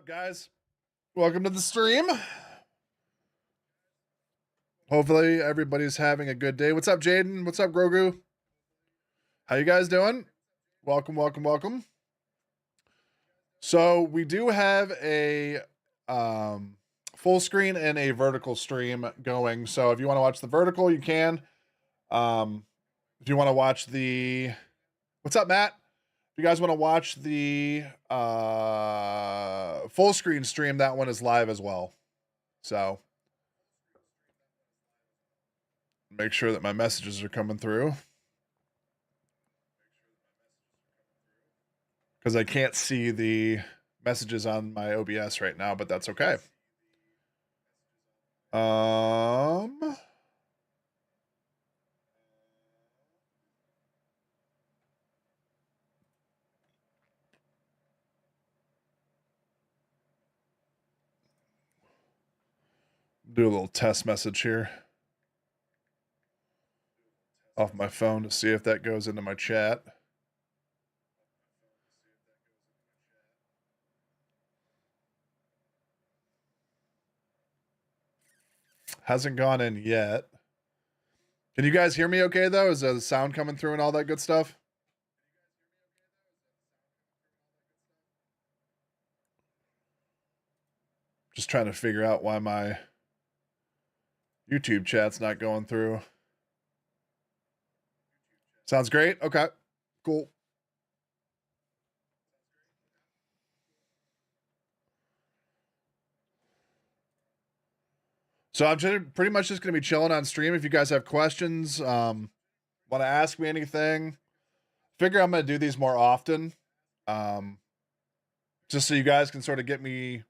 guys? Welcome to the stream. Hopefully everybody's having a good day. What's up, Jaden? What's up, Grogu? How you guys doing? Welcome, welcome, welcome. So we do have a full screen and a vertical stream going. So if you want to watch the vertical, you can. If you want to watch the... What's up, Matt? If you guys want to watch the full screen stream, that one is live as well. So make sure that my messages are coming through, because I can't see the messages on my OBS right now, but that's okay. Do a little test message here off my phone to see if that goes into my chat. Hasn't gone in yet. Can you guys hear me okay, though? Is the sound coming through and all that good stuff? Just trying to figure out why my YouTube chat's not going through. Sounds great. Okay, cool. So I'm pretty much just going to be chilling on stream. If you guys have questions, want to ask me anything, figure I'm going to do these more often, just so you guys can sort of get me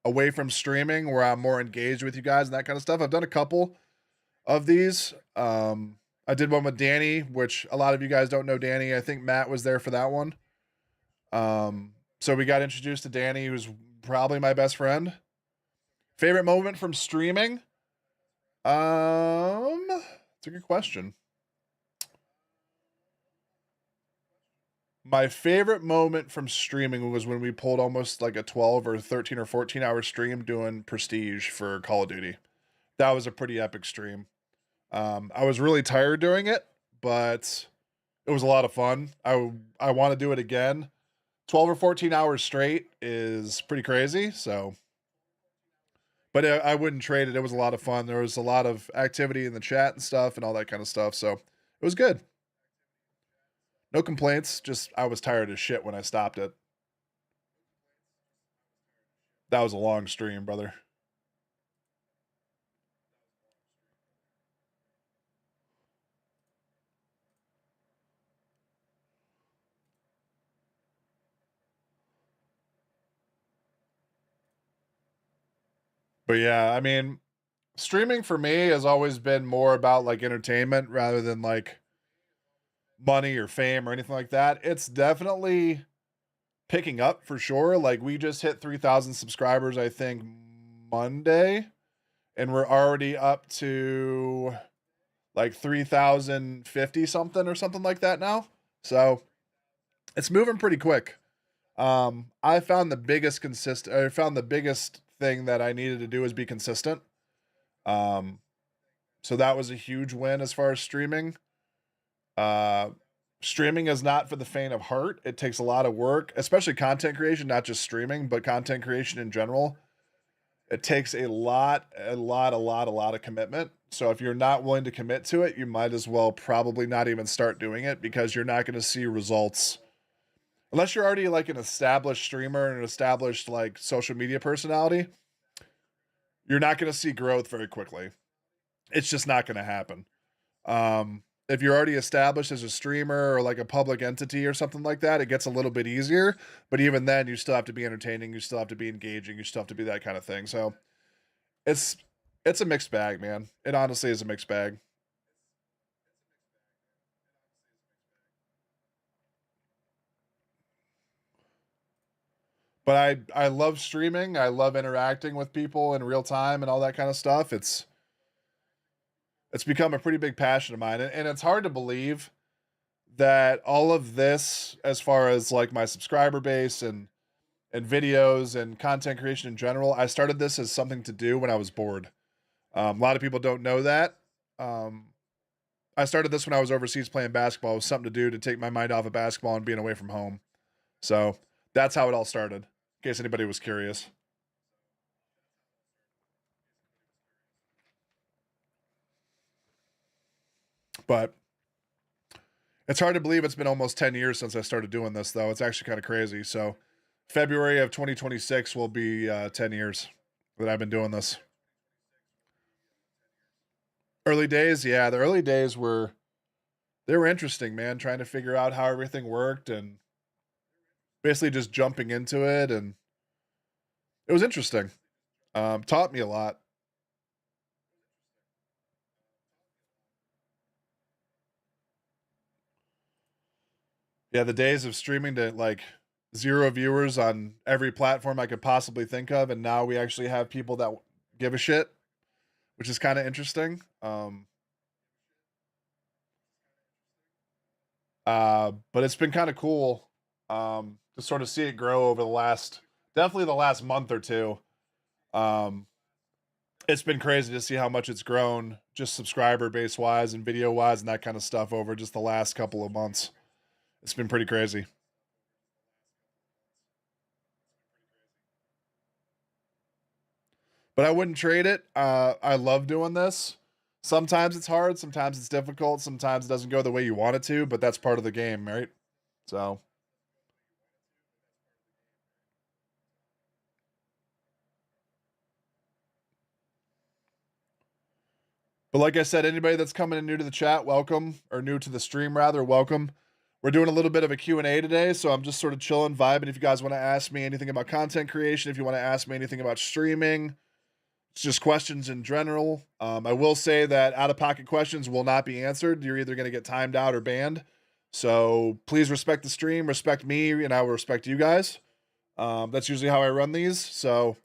away from streaming, where I'm more engaged with you guys and that kind of stuff. I've done a couple of these. I did one with Danny, which a lot of you guys don't know Danny. I think Matt was there for that one. So we got introduced to Danny, who's probably my best friend. Favorite moment from streaming? It's a good question. My favorite moment from streaming was when we pulled almost like a 12 or 13 or 14 hour stream doing Prestige for Call of Duty. That was a pretty epic stream. I was really tired doing it, but it was a lot of fun. I want to do it again. 12 or 14 hours straight is pretty crazy, so... But I wouldn't trade it. It was a lot of fun. There was a lot of activity in the chat and stuff and all that kind of stuff. So it was good. No complaints. Just I was tired as shit when I stopped it. That was a long stream, brother. But yeah, I mean, streaming for me has always been more about like entertainment rather than like money or fame or anything like that. It's definitely picking up for sure. Like we just hit 3,000 subscribers, I think Monday, and we're already up to like 3,050 something or something like that now. So it's moving pretty quick. I found the biggest thing that I needed to do is be consistent. So that was a huge win as far as streaming. Streaming is not for the faint of heart. It takes a lot of work, especially content creation, not just streaming, but content creation in general. It takes a lot of commitment. So if you're not willing to commit to it, you might as well probably not even start doing it, because you're not going to see results unless you're already like an established streamer and an established like social media personality. You're not going to see growth very quickly. It's just not going to happen. If you're already established as a streamer or like a public entity or something like that, it gets a little bit easier. But even then, you still have to be entertaining. You still have to be engaging. You still have to be that kind of thing. So it's a mixed bag, man. It honestly is a mixed bag. But I love streaming. I love interacting with people in real time and all that kind of stuff. It's become a pretty big passion of mine. And it's hard to believe that all of this, as far as like my subscriber base and and videos and content creation in general. I started this as something to do when I was bored. A lot of people don't know that. I started this when I was overseas playing basketball. It was something to do to take my mind off of basketball and being away from home. So that's how it all started, in case anybody was curious. But it's hard to believe it's been almost 10 years since I started doing this, though. It's actually kind of crazy. So February of 2026 will be 10 years that I've been doing this. Early days, yeah, the early days were they were interesting, man, trying to figure out how everything worked and basically just jumping into it, and it was interesting. Taught me a lot. Yeah, the days of streaming to like 0 viewers on every platform I could possibly think of, and now we actually have people that give a shit, which is kind of interesting. But it's been kind of cool to sort of see it grow over the last, definitely the last month or two. Um, it's been crazy to see how much it's grown, just subscriber base wise and video wise and that kind of stuff over just the last couple of months. It's been pretty crazy. But I wouldn't trade it. I love doing this. Sometimes it's hard, sometimes it's difficult, sometimes it doesn't go the way you want it to, but that's part of the game, right? So, but like I said, anybody that's coming in new to the chat, welcome, or new to the stream rather, welcome. We're doing a little bit of a Q&A today, so I'm just sort of chilling, vibing. If you guys want to ask me anything about content creation, if you want to ask me anything about streaming, it's just questions in general. I will say that out-of-pocket questions will not be answered. You're either going to get timed out or banned. So please respect the stream, respect me, and I will respect you guys. That's usually how I run these. So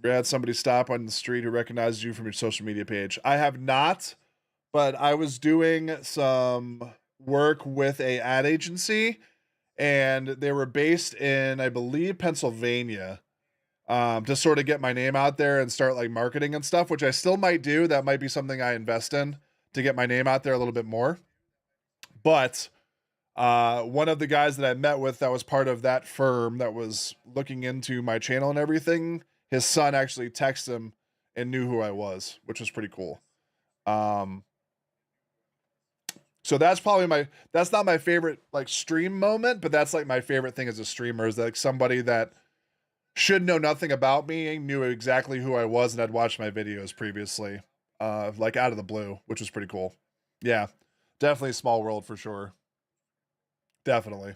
you had somebody stop on the street who recognizes you from your social media page. I have not, but I was doing some work with a ad agency, and they were based in, I believe, Pennsylvania, to sort of get my name out there and start like marketing and stuff, which I still might do. That might be something I invest in to get my name out there a little bit more. But one of the guys that I met with that was part of that firm that was looking into my channel and everything, his son actually texted him and knew who I was, which was pretty cool. Um, so that's probably that's not my favorite like stream moment, but that's like my favorite thing as a streamer is like somebody that should know nothing about me knew exactly who I was and had watched my videos previously, like out of the blue, which was pretty cool. Yeah, definitely a small world for sure. Definitely.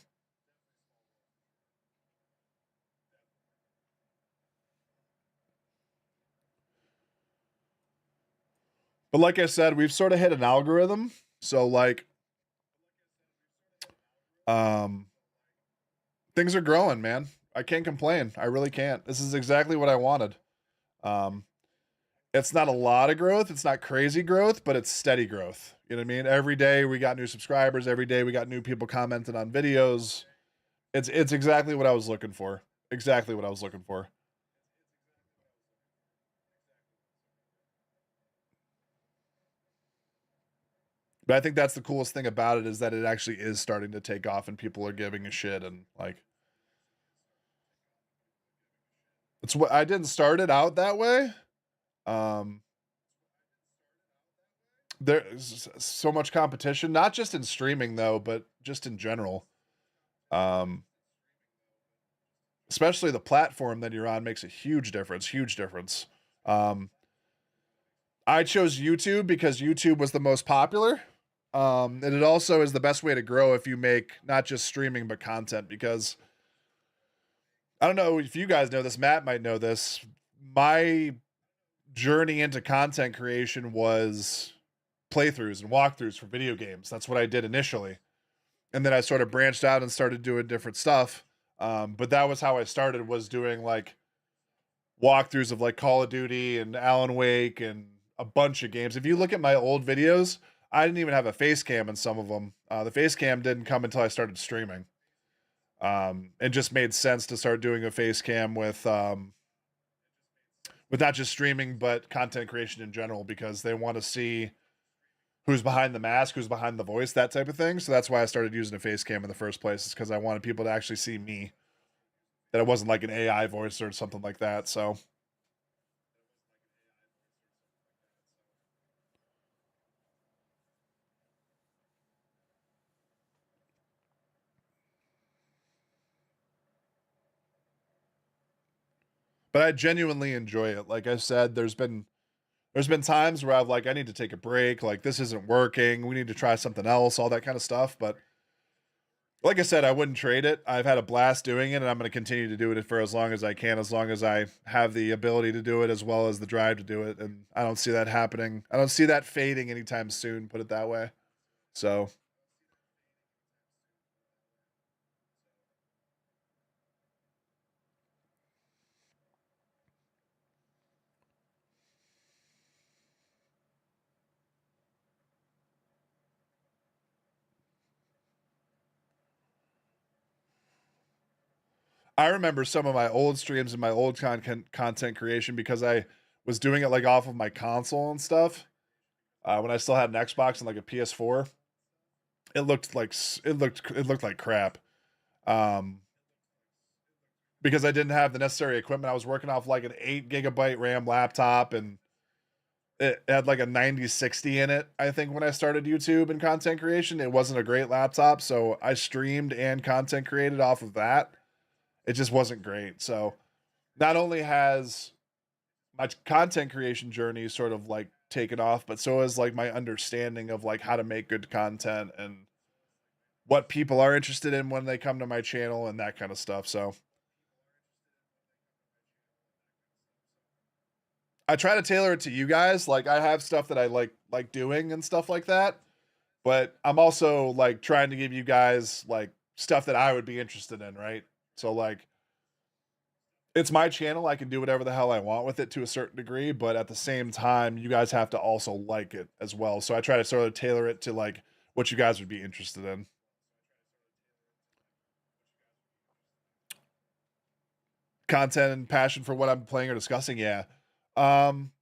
But like I said, we've sort of hit an algorithm. So like um things are growing, man. I can't complain. I really can't. This is exactly what I wanted. Um it's not a lot of growth, it's not crazy growth, but it's steady growth. You know what I mean? Every day we got new subscribers, every day we got new people commenting on videos. It's exactly what I was looking for. Exactly what I was looking for. But I think that's the coolest thing about it is that it actually is starting to take off and people are giving a shit and like it's what I didn't start it out that way. Um there's so much competition, not just in streaming though, but just in general. Um Especially the platform that you're on makes a huge difference, huge difference. Um I chose YouTube because YouTube was the most popular. And it also is the best way to grow if you make not just streaming but content because I don't know if you guys know this, Matt might know this. My journey into content creation was playthroughs and walkthroughs for video games. That's what I did initially. And then I sort of branched out and started doing different stuff. But that was how I started was doing like walkthroughs of like Call of Duty and Alan Wake and a bunch of games. If you look at my old videos, I didn't even have a face cam in some of them. The face cam didn't come until I started streaming. It just made sense to start doing a face cam with not just streaming but content creation in general, because they want to see who's behind the mask, who's behind the voice, that type of thing. So that's why I started using a face cam in the first place, is because I wanted people to actually see me, that it wasn't like an AI voice or something like that. So but I genuinely enjoy it. Like I said, there's been times where I've like, I need to take a break, like this isn't working, we need to try something else, all that kind of stuff. But like I said, I wouldn't trade it. I've had a blast doing it, and I'm going to continue to do it for as long as I can, as long as I have the ability to do it, as well as the drive to do it. And I don't see that happening. I don't see that fading anytime soon, put it that way. So I remember some of my old streams and my old content creation, because I was doing it like off of my console and stuff. When I still had an Xbox and like a PS4, it looked like crap. Um, because I didn't have the necessary equipment. I was working off like an 8 GB RAM laptop, and it had like a 9060 in it, I think, when I started YouTube and content creation. It wasn't a great laptop, so I streamed and content created off of that. It just wasn't great. So not only has my content creation journey sort of like taken off, but so has like my understanding of like how to make good content and what people are interested in when they come to my channel and that kind of stuff. So I try to tailor it to you guys. Like I have stuff that I like doing and stuff like that, but I'm also like trying to give you guys like stuff that I would be interested in, right? So like it's my channel. I can do whatever the hell I want with it to a certain degree, but at the same time, you guys have to also like it as well. So I try to sort of tailor it to like what you guys would be interested in. Content and passion for what I'm playing or discussing, yeah. Um,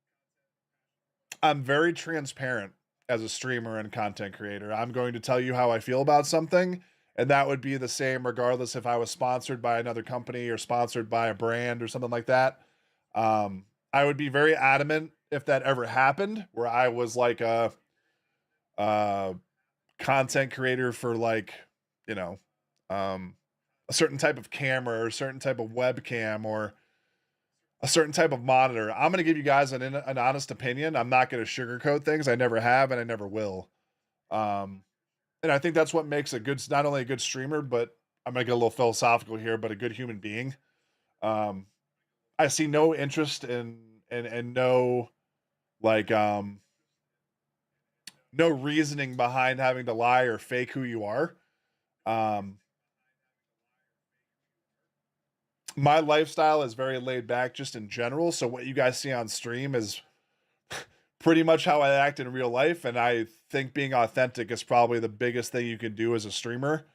I'm very transparent as a streamer and content creator. I'm going to tell you how I feel about something, and that would be the same regardless if I was sponsored by another company or sponsored by a brand or something like that. I would be very adamant if that ever happened, where I was like a content creator for like, you know, um, a certain type of camera or a certain type of webcam or a certain type of monitor. I'm going to give you guys an honest opinion. I'm not going to sugarcoat things. I never have, and I never will. Um, and I think that's what makes a good, not only a good streamer, but I'm going to get a little philosophical here, but a good human being. Um, I see no interest in no like no reasoning behind having to lie or fake who you are. Um, my lifestyle is very laid back just in general. So what you guys see on stream is pretty much how I act in real life. And I think being authentic is probably the biggest thing you can do as a streamer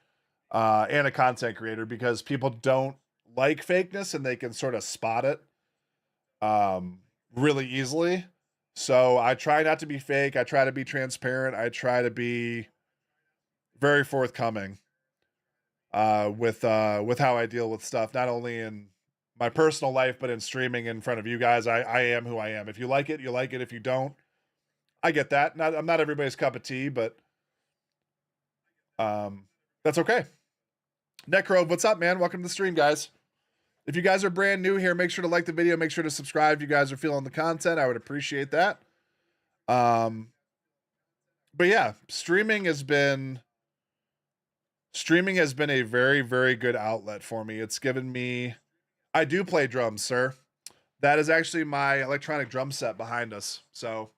and a content creator, because people don't like fakeness and they can sort of spot it um, really easily. So I try not to be fake. I try to be transparent. I try to be very forthcoming with how I deal with stuff, not only in my personal life but in streaming in front of you guys. I am who I am. If you like it, you like it. If you don't, I get that. I'm not everybody's cup of tea, but um, that's okay. Necro, what's up, man? Welcome to the stream, guys. If you guys are brand new here, make sure to like the video. Make sure to subscribe. If you guys are feeling the content, I would appreciate that. Um, but yeah, streaming has been a very, very good outlet for me. It's given me. I do play drums, sir. That is actually my electronic drum set behind us. So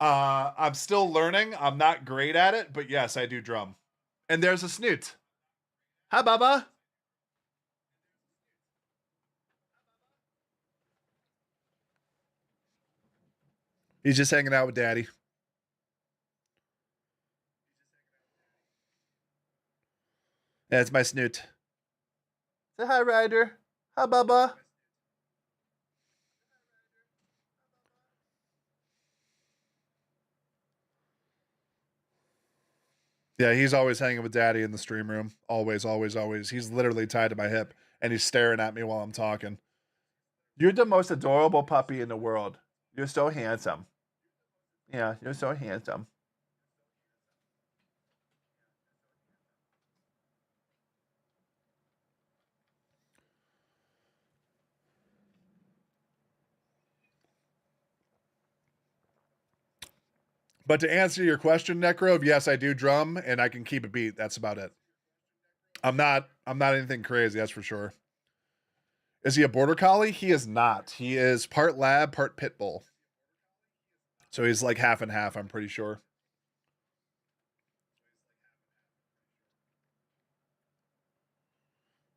I'm still learning. I'm not great at it, but yes, I do drum. And there's a snoot. Hi, Baba. He's just hanging out with Daddy. Yeah, it's my snoot. Say hi, Ryder. Hi, Bubba. Yeah, he's always hanging with Daddy in the stream room. Always, always, always. He's literally tied to my hip, and he's staring at me while I'm talking. You're the most adorable puppy in the world. You're so handsome. Yeah, you're so handsome. But to answer your question, Necro, yes, I do drum and I can keep a beat. That's about it. I'm not anything crazy, that's for sure. Is he a border collie? He is not. He is part lab, part pit bull. So he's like half and half, I'm pretty sure.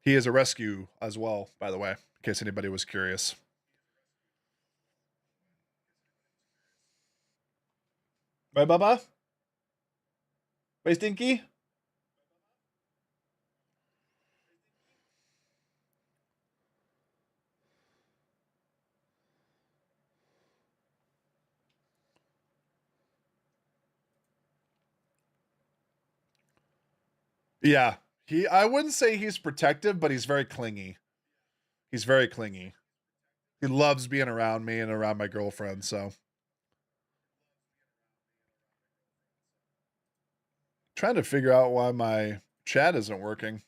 He is a rescue as well, by the way, in case anybody was curious. Right, Bubba? Right, Stinky? Yeah. I wouldn't say he's protective, but he's very clingy. He's very clingy. He loves being around me and around my girlfriend, so trying to figure out why my chat isn't working.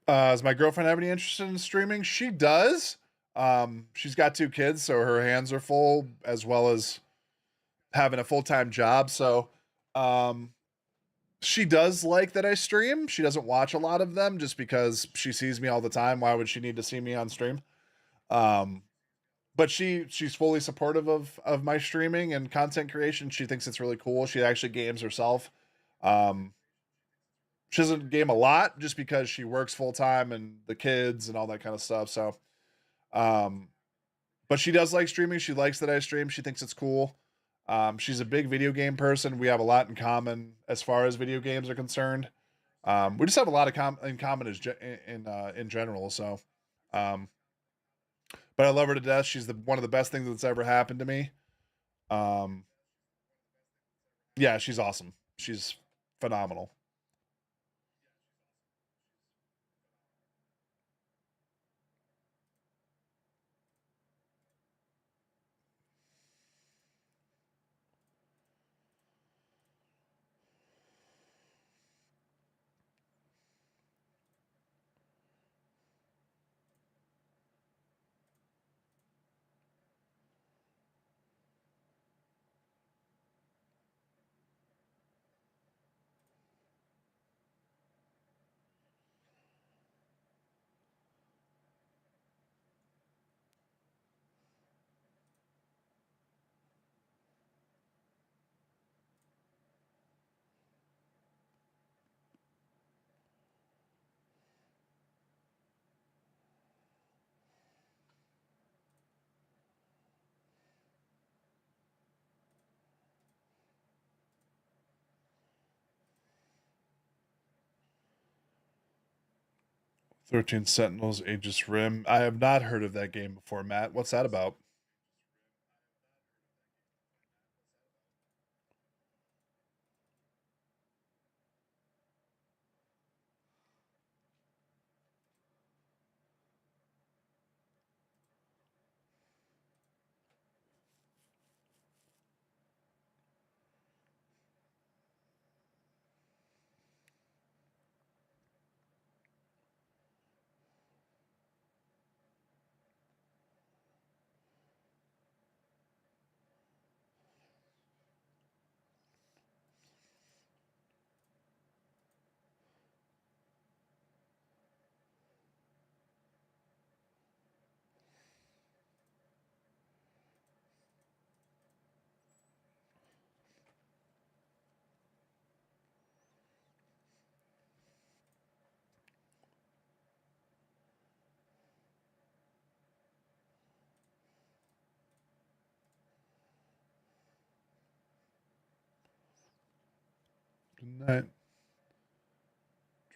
Does my girlfriend have any interest in streaming? She does. She's got 2 kids, so her hands are full, as well as having a full time job. So, um, she does like that I stream. She doesn't watch a lot of them just because she sees me all the time. Why would she need to see me on stream? Um, but she's fully supportive of my streaming and content creation. She thinks it's really cool. She actually games herself. Um, she doesn't game a lot just because she works full time and the kids and all that kind of stuff. So, um, but she does like streaming. She likes that I stream. She thinks it's cool. She's a big video game person. We have a lot in common as far as video games are concerned. We just have a lot of in common in general. So, um, but I love her to death. She's one of the best things that's ever happened to me. Um, yeah, she's awesome. She's phenomenal. 13 Sentinels, Aegis Rim. I have not heard of that game before, Matt. What's that about? night.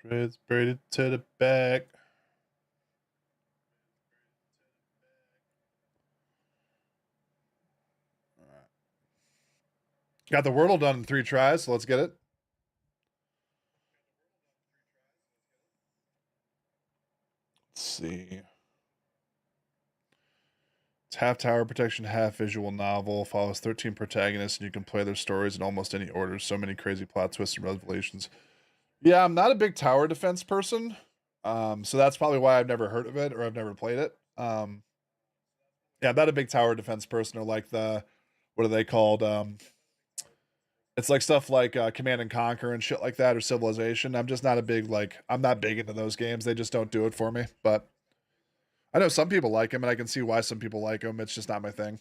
Dreads braided to the back. Got the Wordle done in 3 tries, so let's get it. Let's see. It's half tower protection, half visual novel. Follows 13 protagonists, and you can play their stories in almost any order. So many crazy plot twists and revelations. Yeah, I'm not a big tower defense person, so that's probably why I've never heard of it or I've never played it. Yeah, I'm not a big tower defense person or like the what are they called? It's like stuff like Command and Conquer and shit like that or Civilization. I'm just not a big like I'm not big into those games. They just don't do it for me. But I know some people like them, and I can see why some people like them. It's just not my thing.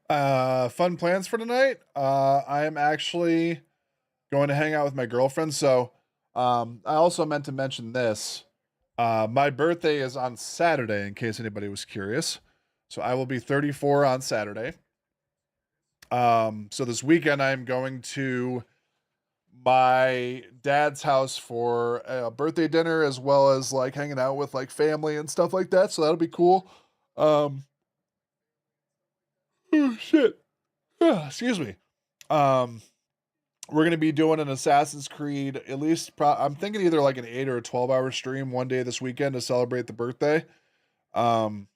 Fun plans for tonight. I am actually going to hang out with my girlfriend. So, I also meant to mention this. My birthday is on Saturday, in case anybody was curious. So I will be 34 on Saturday. So this weekend I'm going to my dad's house for a birthday dinner as well as like hanging out with like family and stuff like that. So that'll be cool. Um, oh shit. Excuse me. Um, we're gonna be doing an Assassin's Creed. At least I'm thinking either like an 8 or a 12-hour stream one day this weekend to celebrate the birthday. Um,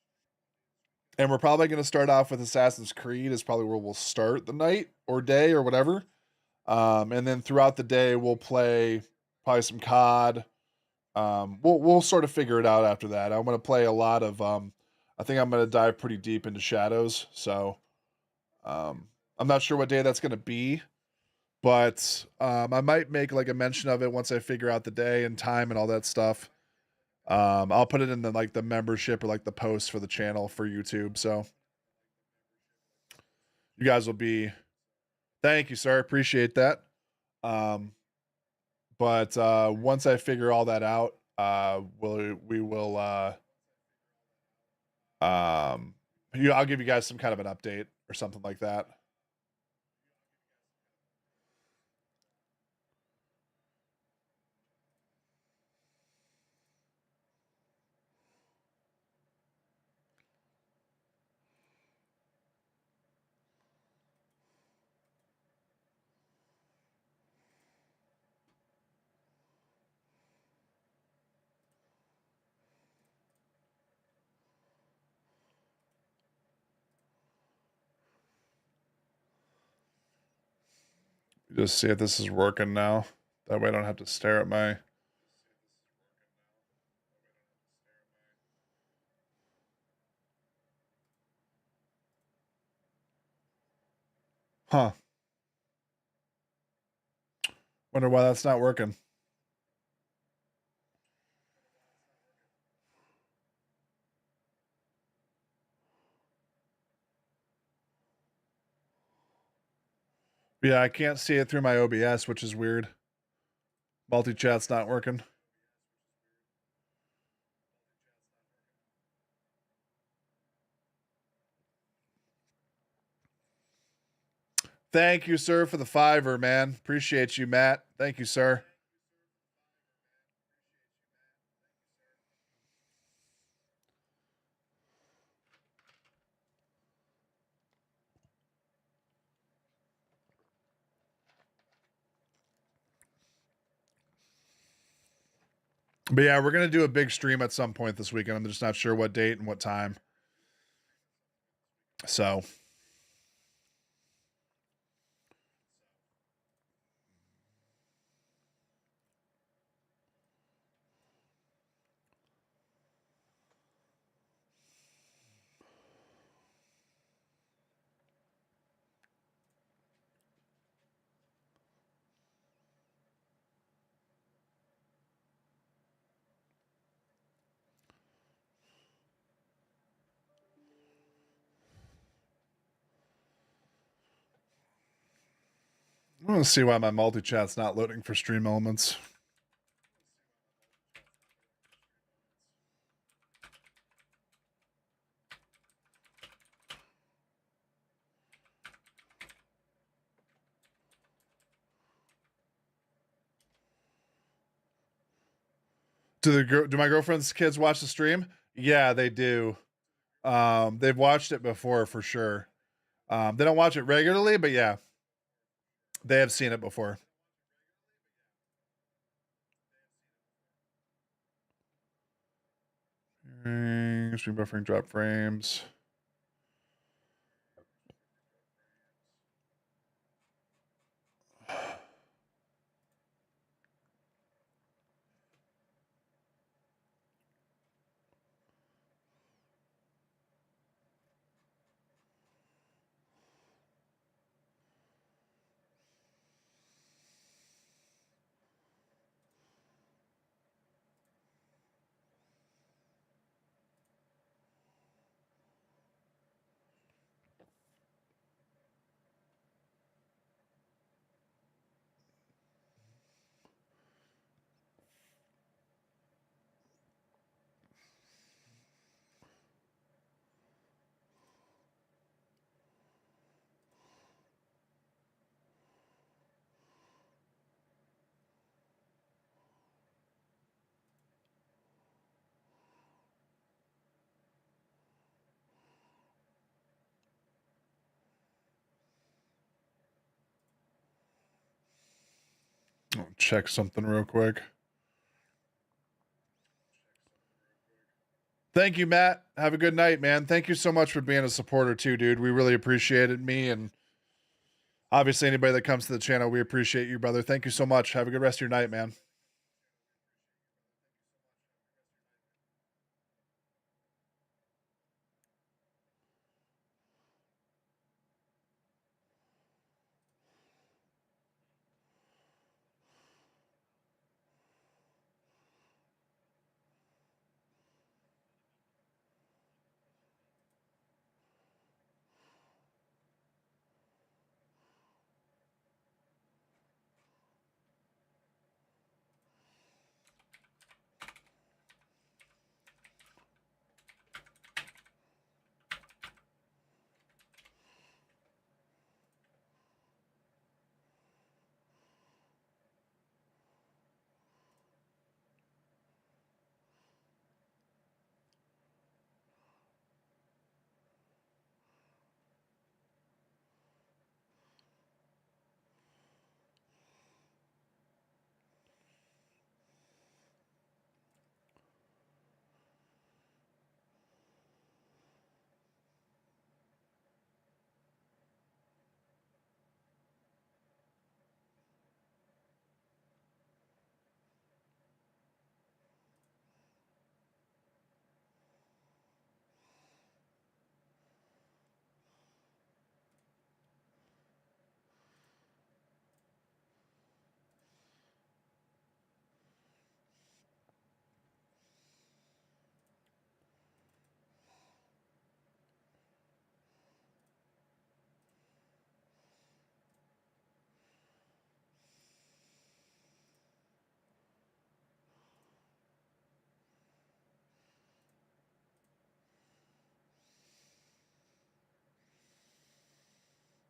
and we're probably gonna start off with Assassin's Creed is probably where we'll start the night or day or whatever. And then throughout the day we'll play probably some COD. We'll sort of figure it out after that. I'm gonna play a lot of. I think I'm gonna dive pretty deep into Shadows. So um, I'm not sure what day that's gonna be, but I might make like a mention of it once I figure out the day and time and all that stuff. I'll put it in the like the membership or like the post for the channel for YouTube. So you guys will be. Thank you, sir. Appreciate that. Um, but once I figure all that out, we will I'll give you guys some kind of an update or something like that. Just see if this is working now. That way I don't have to stare at my. Huh. Wonder why that's not working. Yeah, I can't see it through my OBS, which is weird. Multi-chat's not working. Thank you, sir, for the $5, man. Appreciate you, Matt. Thank you, sir. But yeah, we're gonna do a big stream at some point this weekend. I'm just not sure what date and what time. So I'm gonna see why my multi-chat's not loading for stream elements. Do my girlfriend's kids watch the stream? Yeah, they do. They've watched it before for sure. They don't watch it regularly, but yeah, they have seen it before. Stream buffering, drop frames. I'll check something real quick. Thank you, Matt. Have a good night, man. Thank you so much for being a supporter too, dude. We really appreciate it. Me and obviously anybody that comes to the channel, we appreciate you, brother. Thank you so much. Have a good rest of your night, man.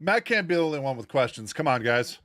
Matt can't be the only one with questions. Come on, guys.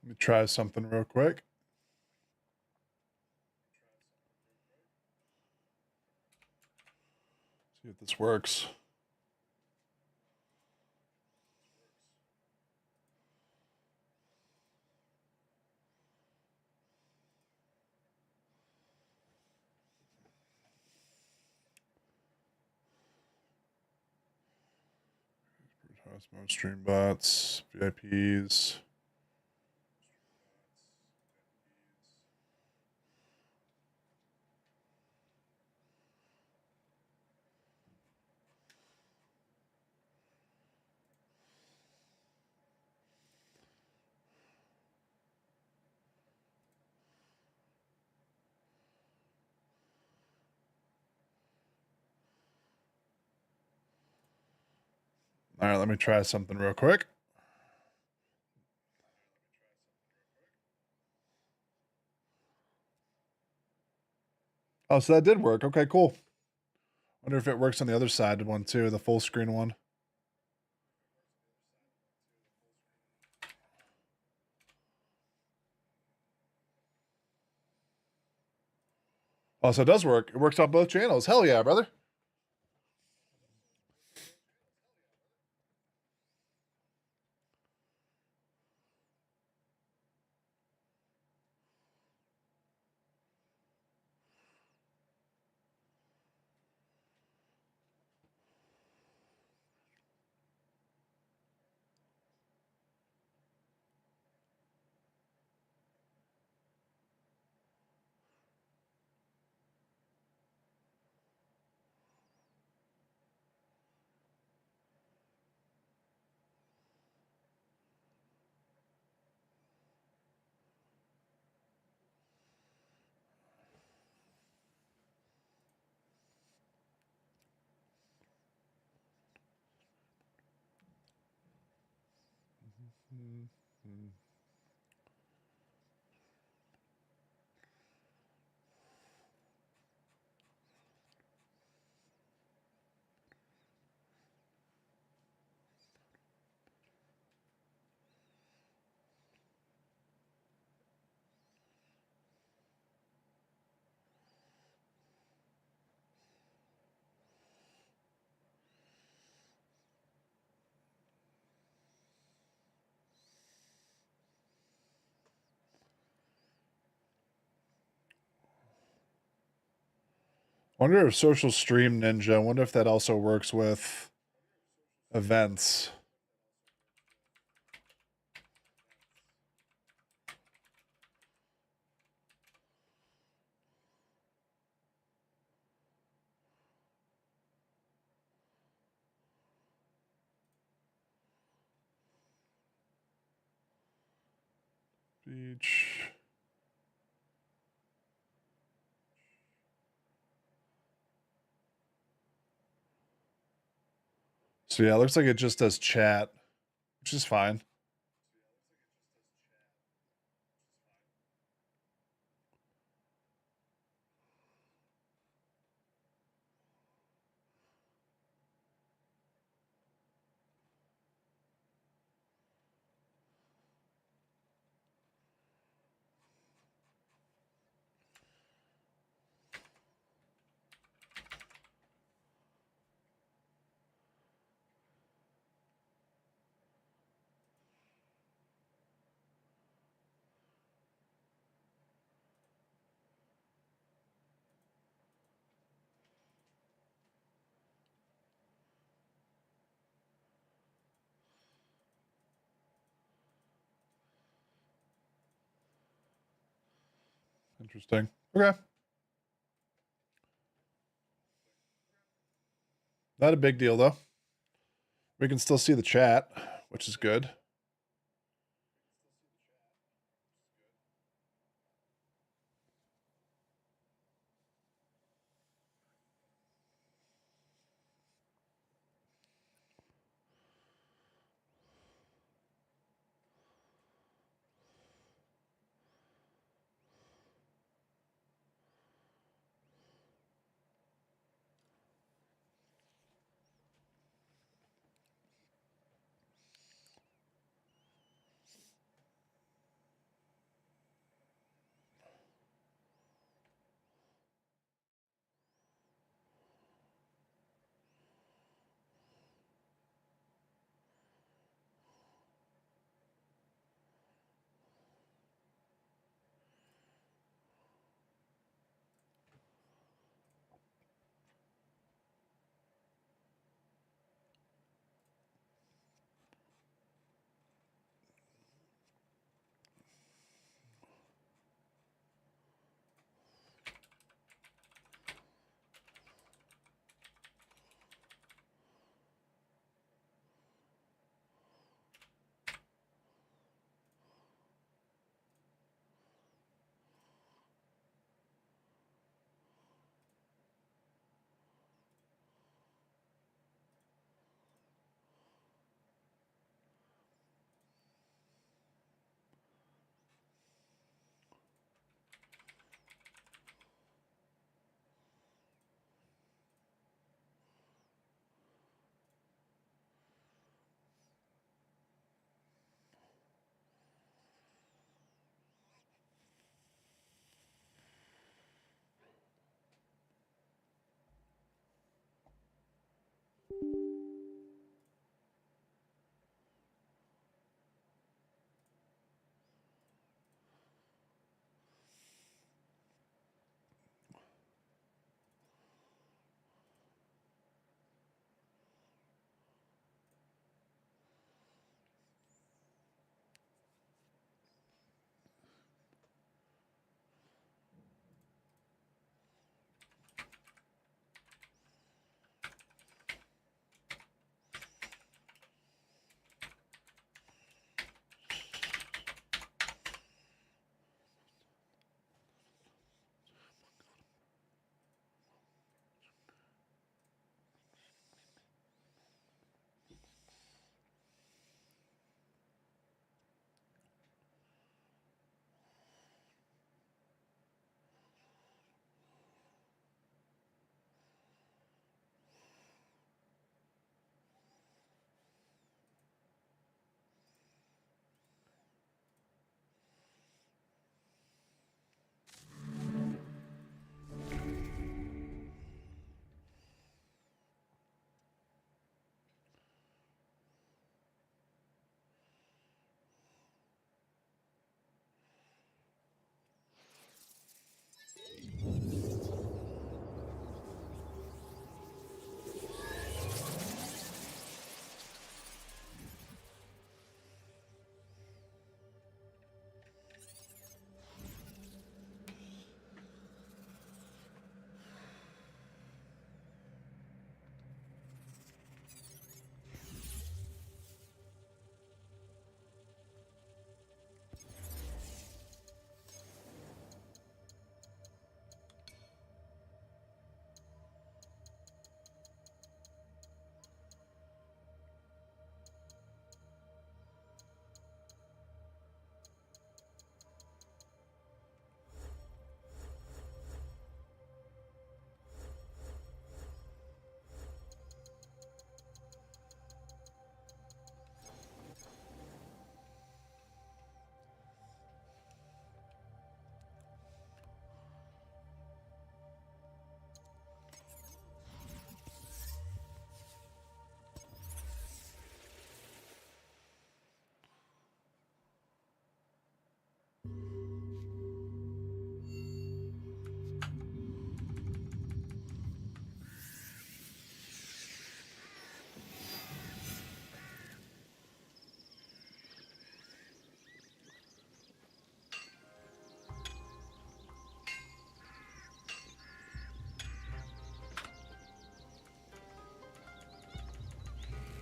Let me try something real quick. See if this works. Cosmo stream bots, VIPs. All right, let me try something real quick. Oh, so that did work. Okay, cool. Wonder if it works on the other side one too, the full screen one. Oh, so it does work. It works on both channels. Hell yeah, brother. Wonder if Social Stream Ninja, wonder if that also works with events. Speech. So yeah, it looks like it just does chat, which is fine. Interesting. Okay. Not a big deal though. We can still see the chat, which is good.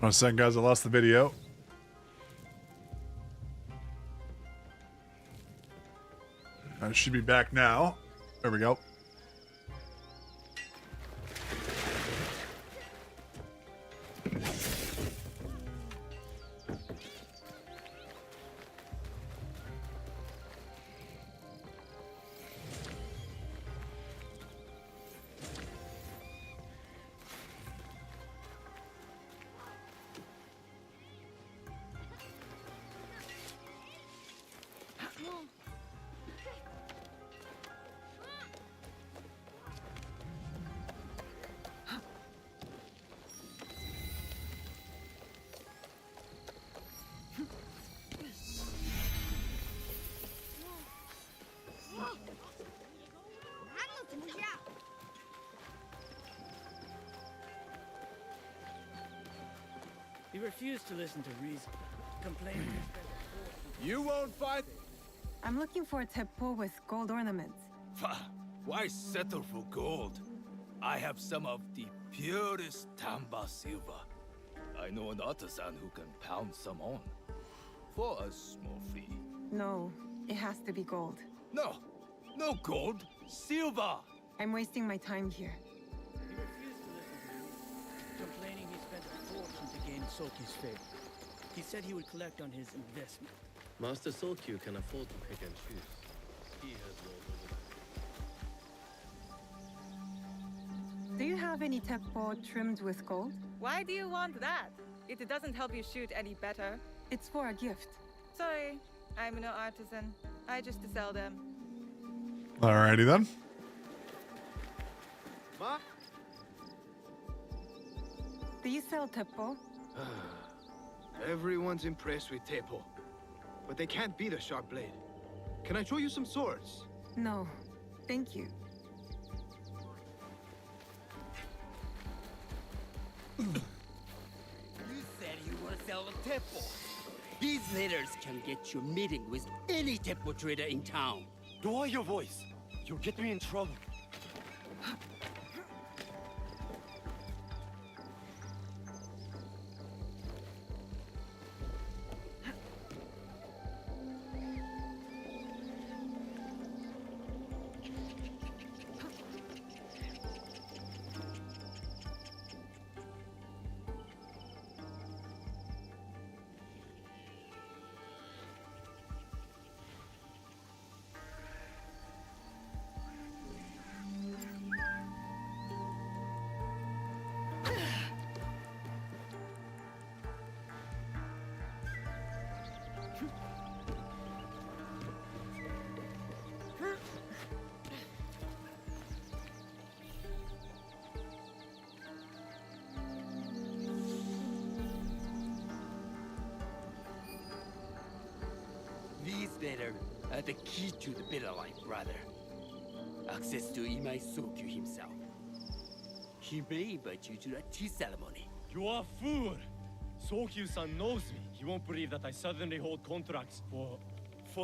1 second, guys. I lost the video. I should be back now. There we go. He refused to listen to reason. Complaining. You won't fight. I'm looking for a teppo with gold ornaments. Why settle for gold? I have some of the purest Tamba silver. I know an artisan who can pound some on. For a small fee. No, it has to be gold. No, no gold. Silver. I'm wasting my time here. He refused to listen to reason. Complaining he spent a fortune to gain Soki's favor. He said he would collect on his investment. Master Sokyu can afford to pick and choose. He has no limit. Do you have any teppo trimmed with gold? Why do you want that? It doesn't help you shoot any better. It's for a gift. Sorry, I'm no artisan. I just sell them. Alrighty then. Ma? Do you sell teppo? Everyone's impressed with Teppo, but they can't beat a sharp blade. Can I show you some swords? No, thank you. You said you want to sell a Teppo. These letters can get you a meeting with any Teppo trader in town. Lower your voice. You'll get me in trouble. These letters are the key to the better life, brother. Access to Imai Sokyu himself. He may invite you to the tea ceremony. You are a fool. Sokyu-san knows me. He won't believe that I suddenly hold contracts for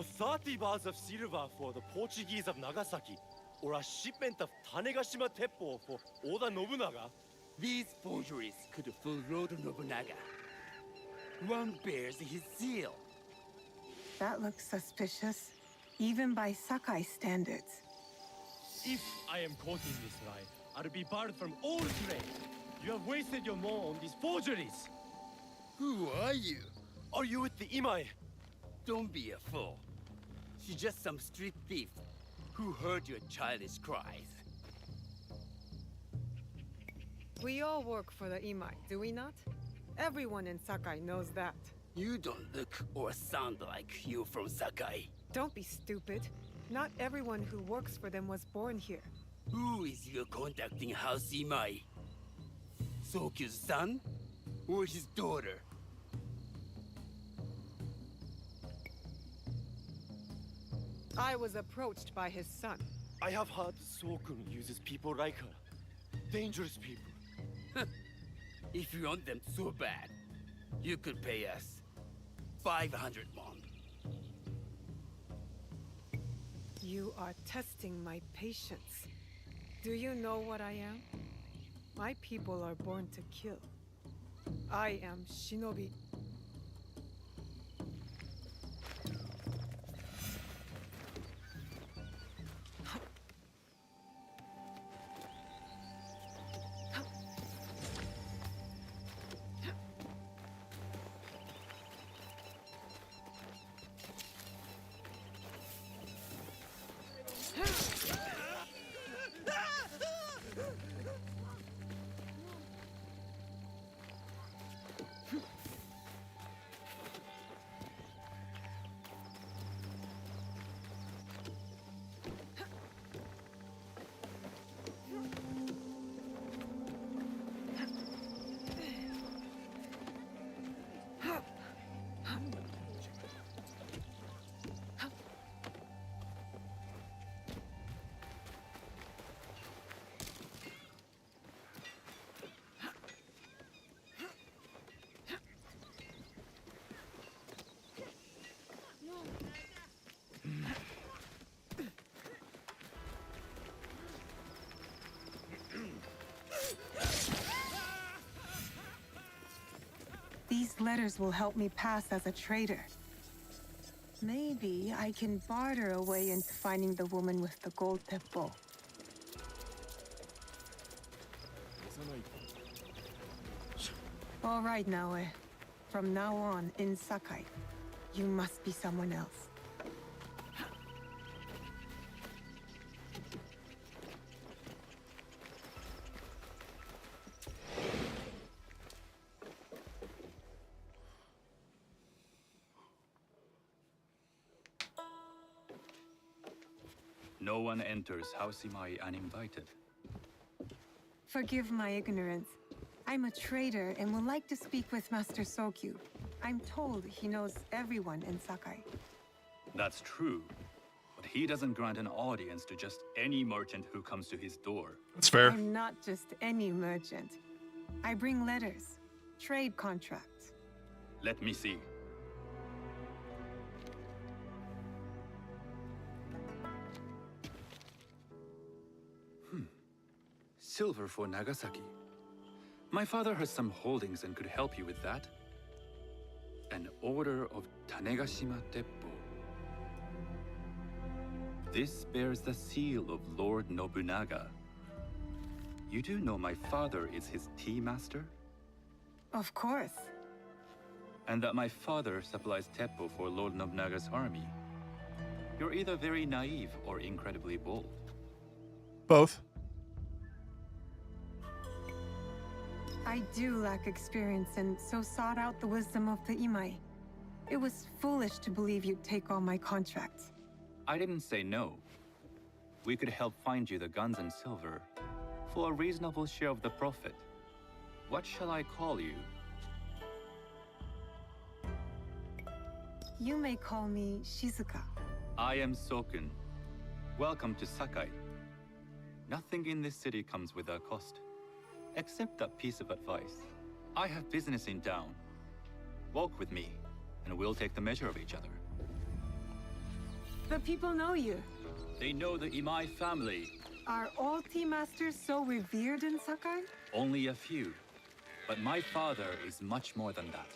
30 bars of silver for the Portuguese of Nagasaki, or a shipment of Tanegashima Teppo for Oda Nobunaga. These forgeries could fool Lord Nobunaga. One bears his seal. That looks suspicious, even by Sakai standards. If I am caught in this lie, I'll be barred from all trade. You have wasted your mo on these forgeries. Who are you? Are you with the Imai? Don't be a fool. She's just some street thief who heard your childish cries. We all work for the Imai, do we not? Everyone in Sakai knows that. You don't look or sound like you from Sakai. Don't be stupid. Not everyone who works for them was born here. Who is your contacting House Imai? Sokyu's son or his daughter? I was approached by his son. I have heard Sokun uses people like her. Dangerous people. If you want them so bad, you could pay us 500 won. You are testing my patience. Do you know what I am? My people are born to kill. I am Shinobi. These letters will help me pass as a trader. Maybe I can barter a way into finding the woman with the gold teppo. All right, Naoe. From now on, in Sakai, you must be someone else. No one enters House Imai uninvited. Forgive my ignorance. I'm a trader and would like to speak with Master Sokyu. I'm told he knows everyone in Sakai. That's true, but he doesn't grant an audience to just any merchant who comes to his door. That's fair. I'm not just any merchant. I bring letters, trade contracts. Let me see. Silver for Nagasaki. My father has some holdings and could help you with that. An order of Tanegashima Teppo. This bears the seal of Lord Nobunaga. You do know my father is his tea master? Of course. And that my father supplies Teppo for Lord Nobunaga's army. You're either very naive or incredibly bold. Both. I do lack experience and so sought out the wisdom of the Imai. It was foolish to believe you'd take all my contracts. I didn't say no. We could help find you the guns and silver for a reasonable share of the profit. What shall I call you? You may call me Shizuka. I am Sokun. Welcome to Sakai. Nothing in this city comes without cost. Except that piece of advice. I have business in town. Walk with me, and we'll take the measure of each other. The people know you. They know the Imai family. Are all tea masters so revered in Sakai? Only a few. But my father is much more than that.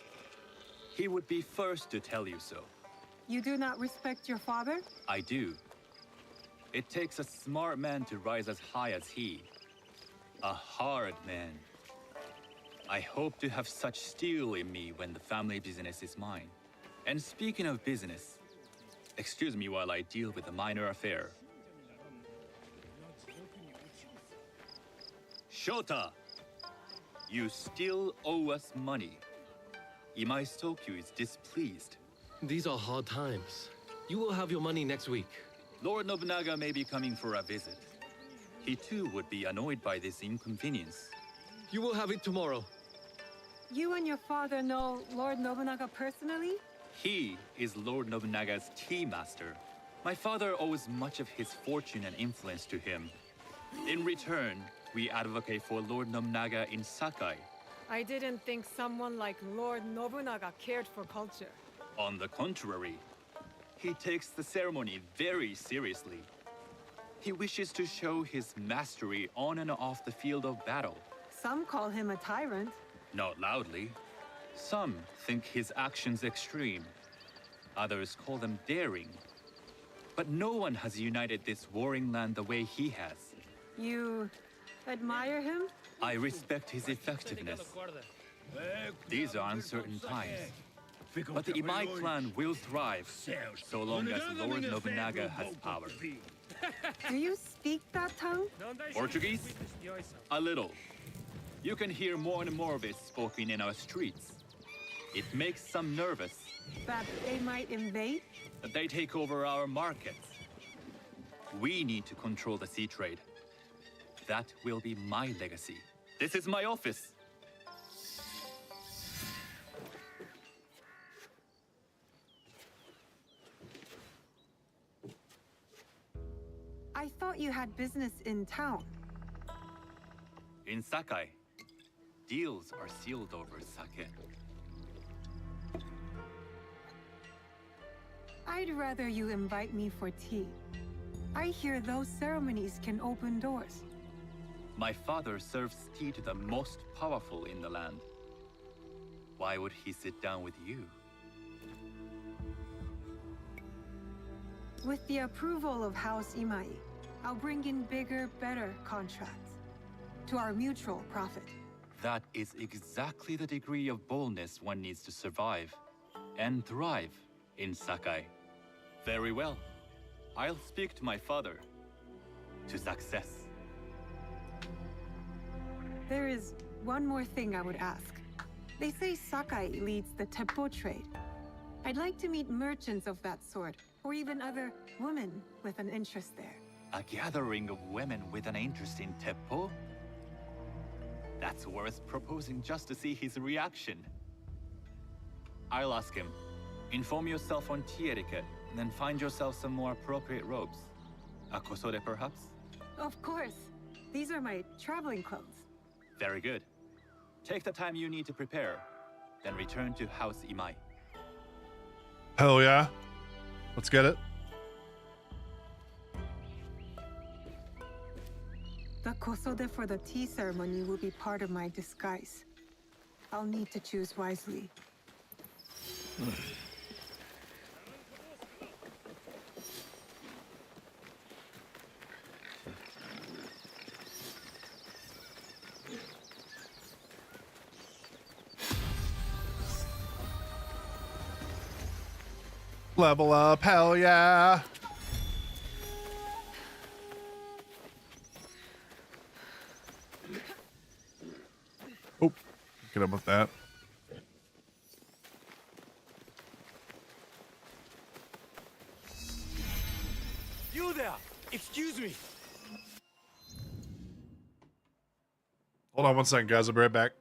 He would be first to tell you so. You do not respect your father? I do. It takes a smart man to rise as high as he. A hard man. I hope to have such steel in me when the family business is mine. And speaking of business, excuse me while I deal with a minor affair. Shota! You still owe us money. Imai Sokyu is displeased. These are hard times. You will have your money next week. Lord Nobunaga may be coming for a visit. He too would be annoyed by this inconvenience. You will have it tomorrow. You and your father know Lord Nobunaga personally? He is Lord Nobunaga's tea master. My father owes much of his fortune and influence to him. In return, we advocate for Lord Nobunaga in Sakai. I didn't think someone like Lord Nobunaga cared for culture. On the contrary, he takes the ceremony very seriously. He wishes to show his mastery on and off the field of battle. Some call him a tyrant. Not loudly. Some think his actions extreme. Others call them daring. But no one has united this warring land the way he has. You admire him? I respect his effectiveness. These are uncertain times. But the Imai clan will thrive, so long as Lord Nobunaga has power. Do you speak that tongue? Portuguese? A little. You can hear more and more of it spoken in our streets. It makes some nervous. That they might invade? That they take over our markets. We need to control the sea trade. That will be my legacy. This is my office. I thought you had business in town. In Sakai, deals are sealed over sake. I'd rather you invite me for tea. I hear those ceremonies can open doors. My father serves tea to the most powerful in the land. Why would he sit down with you? With the approval of House Imai, I'll bring in bigger, better contracts. To our mutual profit. That is exactly the degree of boldness one needs to survive and thrive in Sakai. Very well. I'll speak to my father. To success. There is one more thing I would ask. They say Sakai leads the teppo trade. I'd like to meet merchants of that sort, or even other women with an interest there. A gathering of women with an interest in teppo? That's worth proposing just to see his reaction. I'll ask him. Inform yourself on tea etiquette, then find yourself some more appropriate robes. A kosode, perhaps? Of course. These are my traveling clothes. Very good. Take the time you need to prepare, then return to House Imai. Hell yeah. Let's get it. The kosode for the tea ceremony will be part of my disguise. I'll need to choose wisely. Level up, hell yeah. Oh, get up with that. You there! Excuse me! Hold on one second, guys. I'll be right back.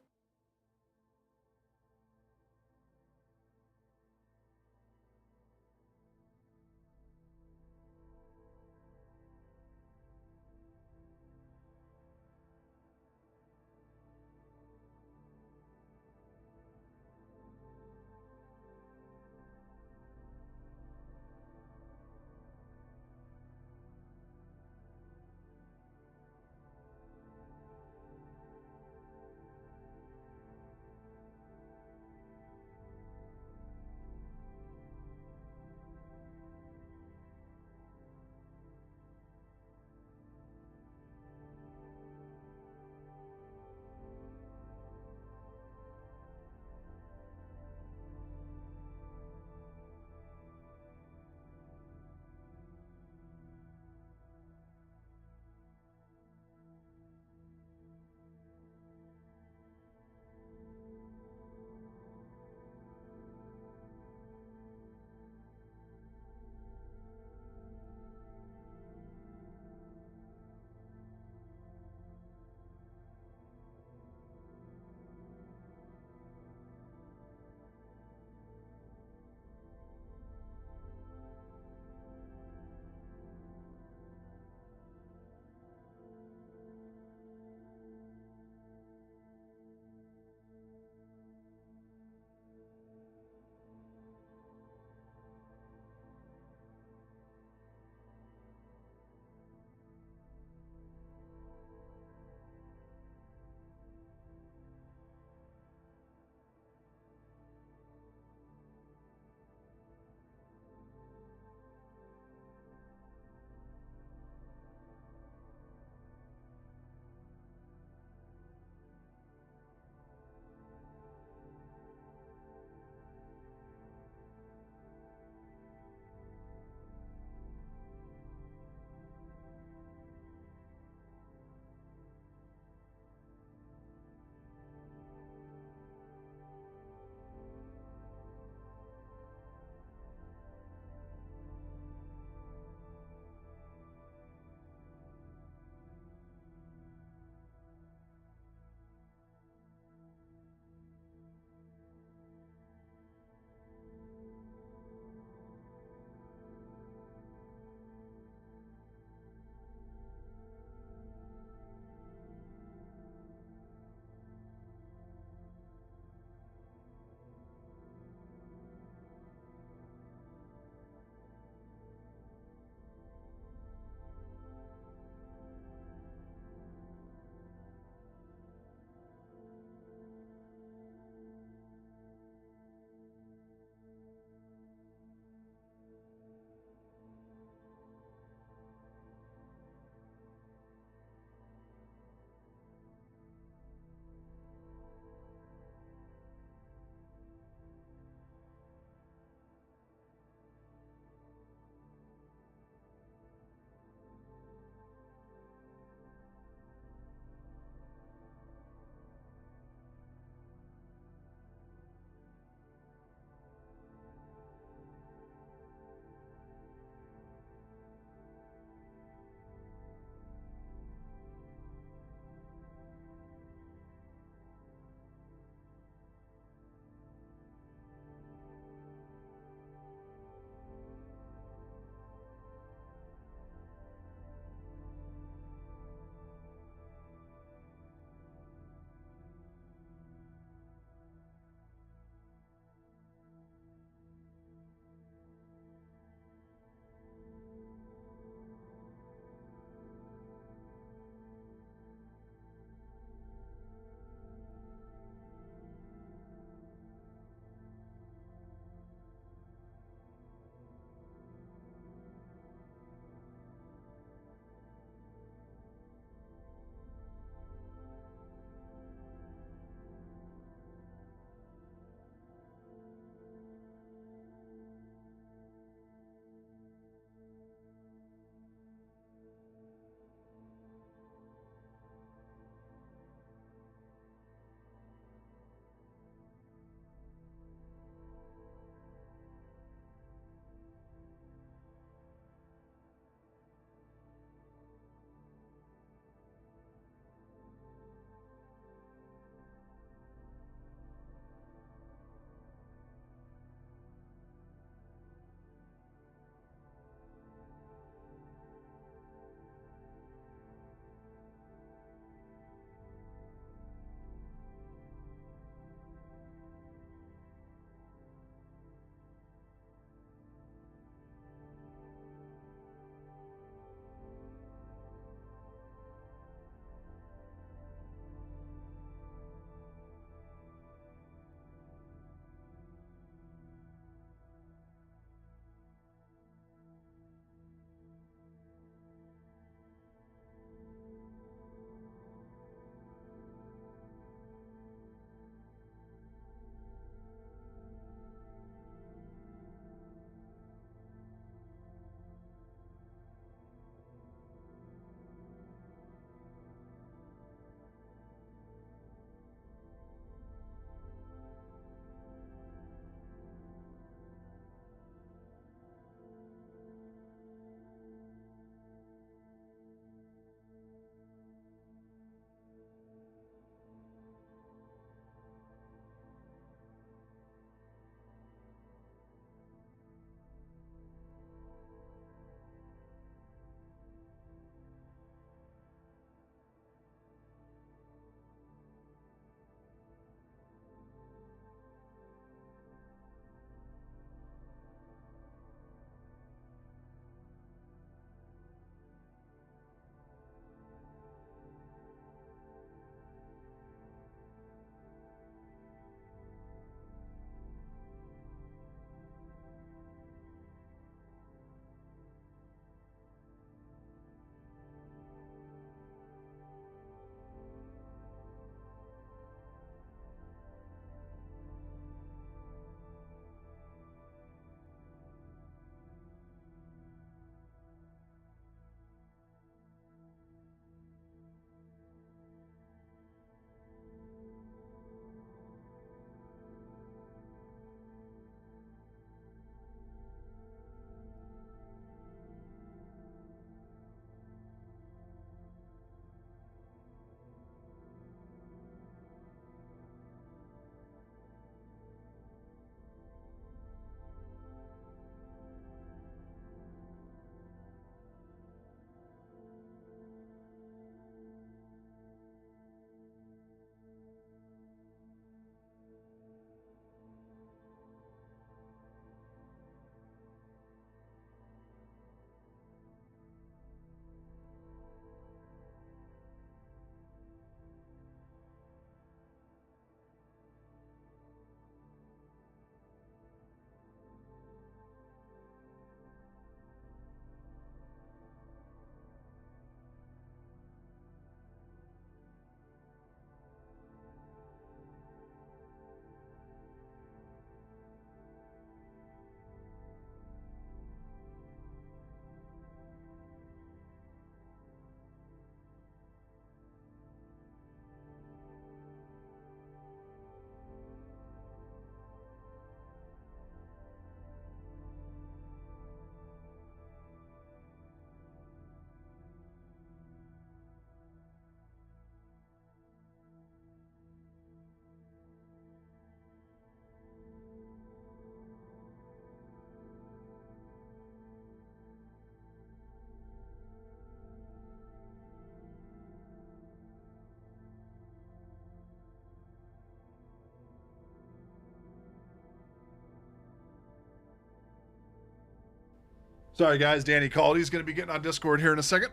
Sorry, guys. Danny called. He's going to be getting on Discord here in a second.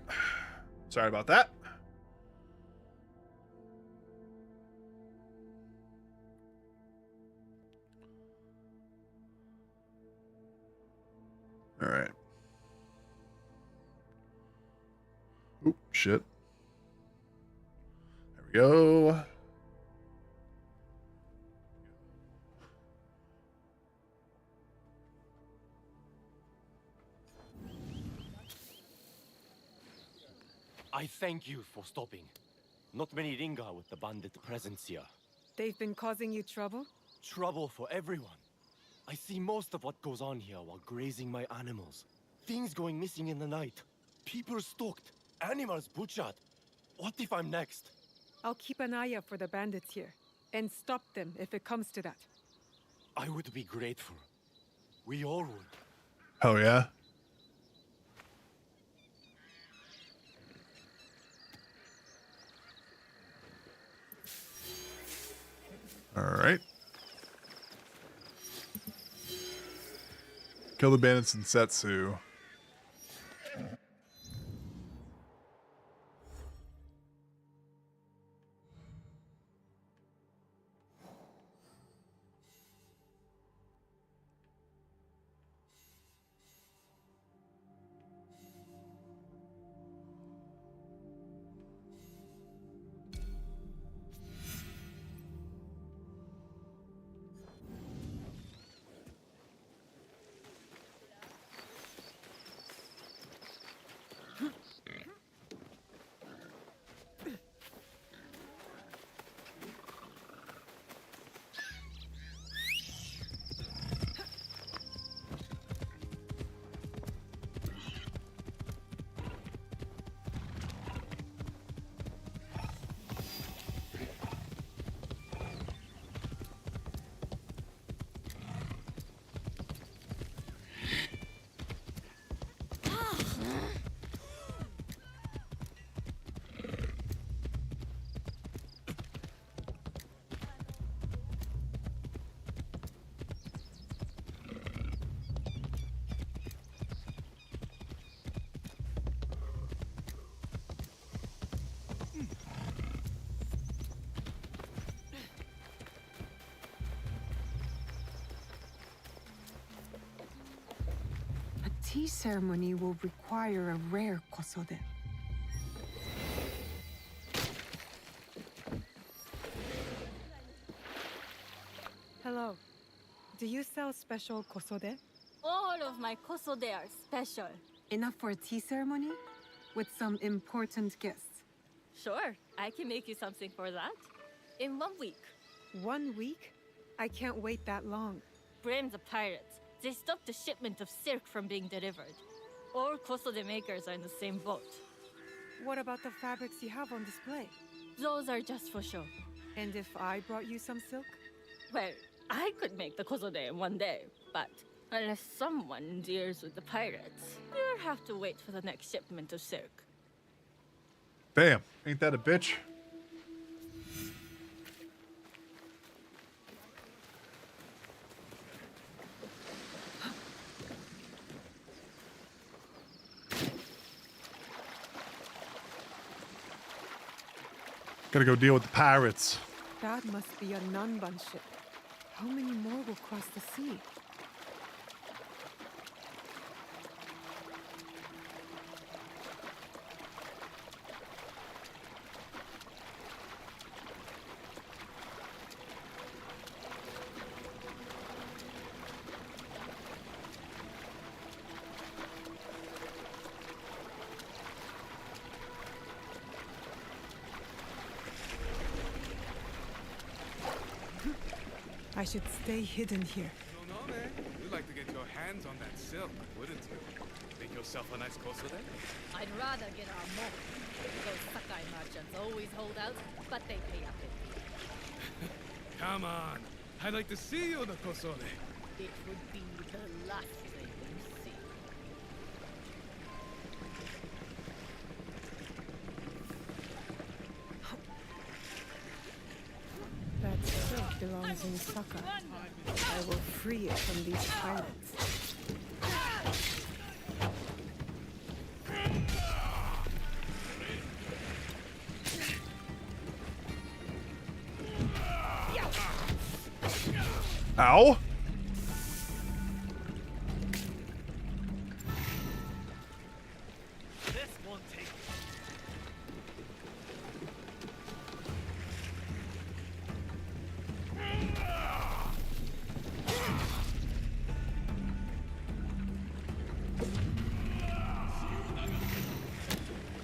Sorry about that. All right. Oop, shit. There we go. I thank you for stopping. Not many linger with the bandit presence here. They've been causing you trouble? Trouble for everyone. I see most of what goes on here while grazing my animals. Things going missing in the night. People stalked. Animals butchered. What if I'm next? I'll keep an eye out for the bandits here, and stop them if it comes to that. I would be grateful. We all would. Oh, yeah? All right. Kill the bandits in Setsu. Tea ceremony will require a rare kosode. Hello. Do you sell special kosode? All of my kosode are special. Enough for a tea ceremony? With some important guests. Sure, I can make you something for that. In 1 week. 1 week? I can't wait that long. Blame the pirates. They stopped the shipment of silk from being delivered. All kosode makers are in the same boat. What about the fabrics you have on display? Those are just for show. And if I brought you some silk? Well, I could make the kosode in 1 day, but unless someone deals with the pirates, you'll have to wait for the next shipment of silk. Bam. Ain't that a bitch? Gotta go deal with the pirates. That must be a Nanban ship. How many more will cross the sea? I should stay hidden here. No, man. You'd like to get your hands on that silk, wouldn't you? Make yourself a nice kosode? I'd rather get our more. Those Sakai merchants always hold out, but they pay up in. Come on. I'd like to see you the kosode. It would be the last thing you see. That silk belongs in Sakai. I will free it from these pirates. Ow! This won't take.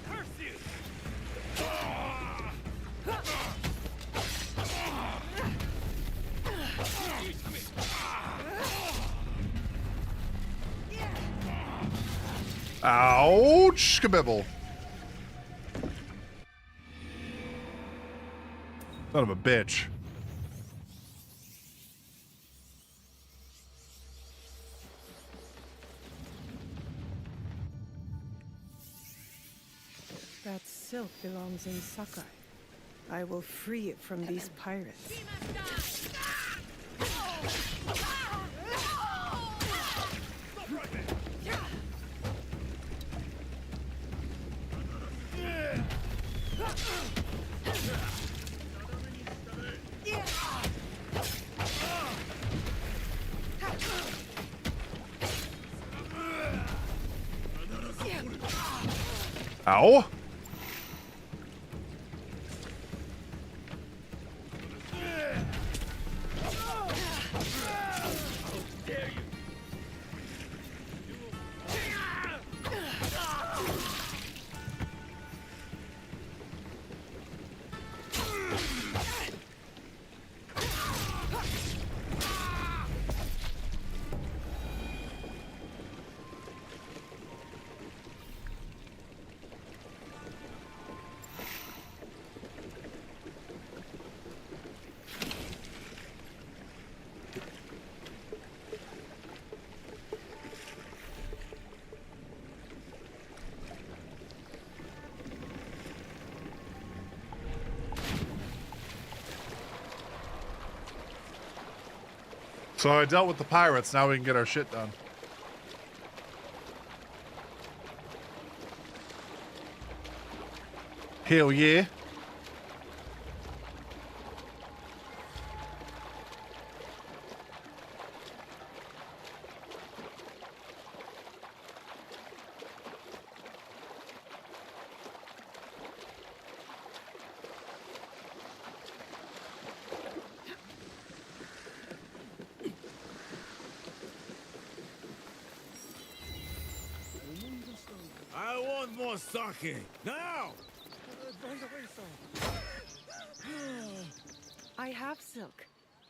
Curse you! Ouch! Kabibble. Son of a bitch. That silk belongs in Sakai. I will free it from these pirates. Ow! So I dealt with the pirates, now we can get our shit done. Hell yeah. I want more sake now. I have silk.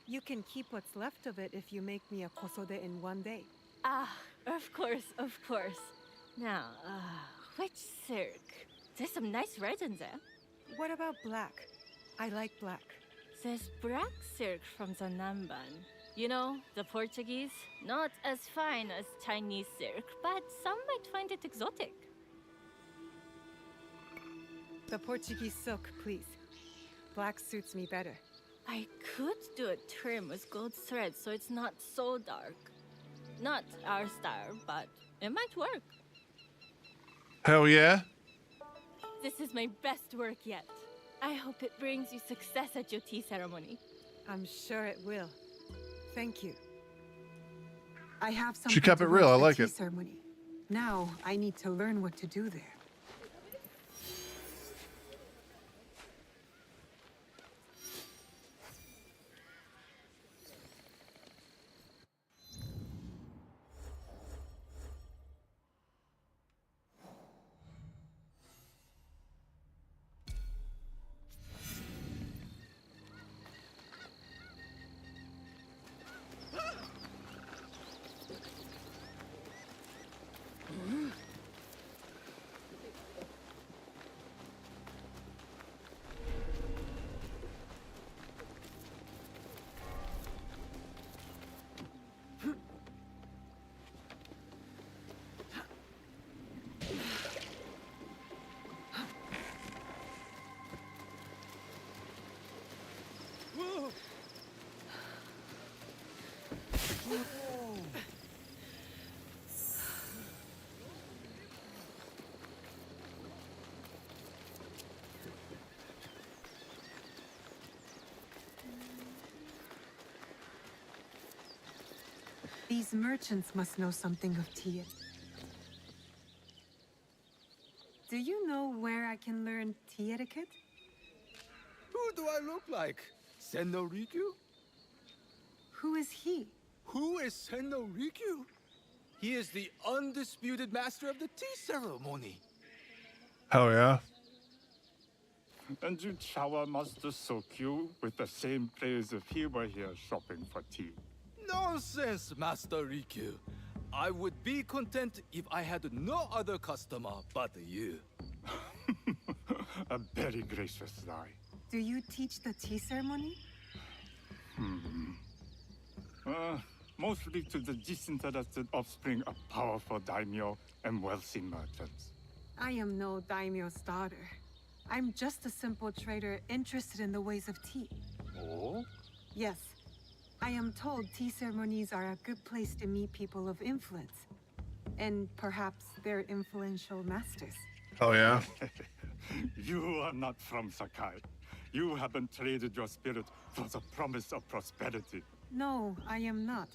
You can keep what's left of it if you make me a kosode in one day. Ah, of course, of course. Now, which silk? There's some nice red in there. What about black? I like black. There's black silk from the Namban. You know, the Portuguese. Not as fine as Chinese silk, but some might find it exotic. The Portuguese silk, please. Black suits me better. I could do a trim with gold thread so it's not so dark. Not our style, but it might work. Hell yeah. This is my best work yet. I hope it brings you success at your tea ceremony. I'm sure it will. Thank you. I have something She kept to it do real, at I the like tea it. ceremony. Now I need to learn what to do there. These merchants must know something of tea. Do you know where I can learn tea etiquette? Who do I look like? Senno Rikyu? Who is he? Who is Senno Rikyu? He is the undisputed master of the tea ceremony. Hell yeah. And you shower Master Sokyu with the same praise if he were here shopping for tea. Nonsense, Master Rikyu. I would be content if I had no other customer but you. A very gracious lie. Do you teach the tea ceremony? Mostly to the disinterested offspring of powerful daimyo and wealthy merchants. I am no daimyo's daughter. I'm just a simple trader interested in the ways of tea. Oh? Yes. I am told tea ceremonies are a good place to meet people of influence. And perhaps their influential masters. Oh yeah. You are not from Sakai. You haven't traded your spirit for the promise of prosperity. No, I am not.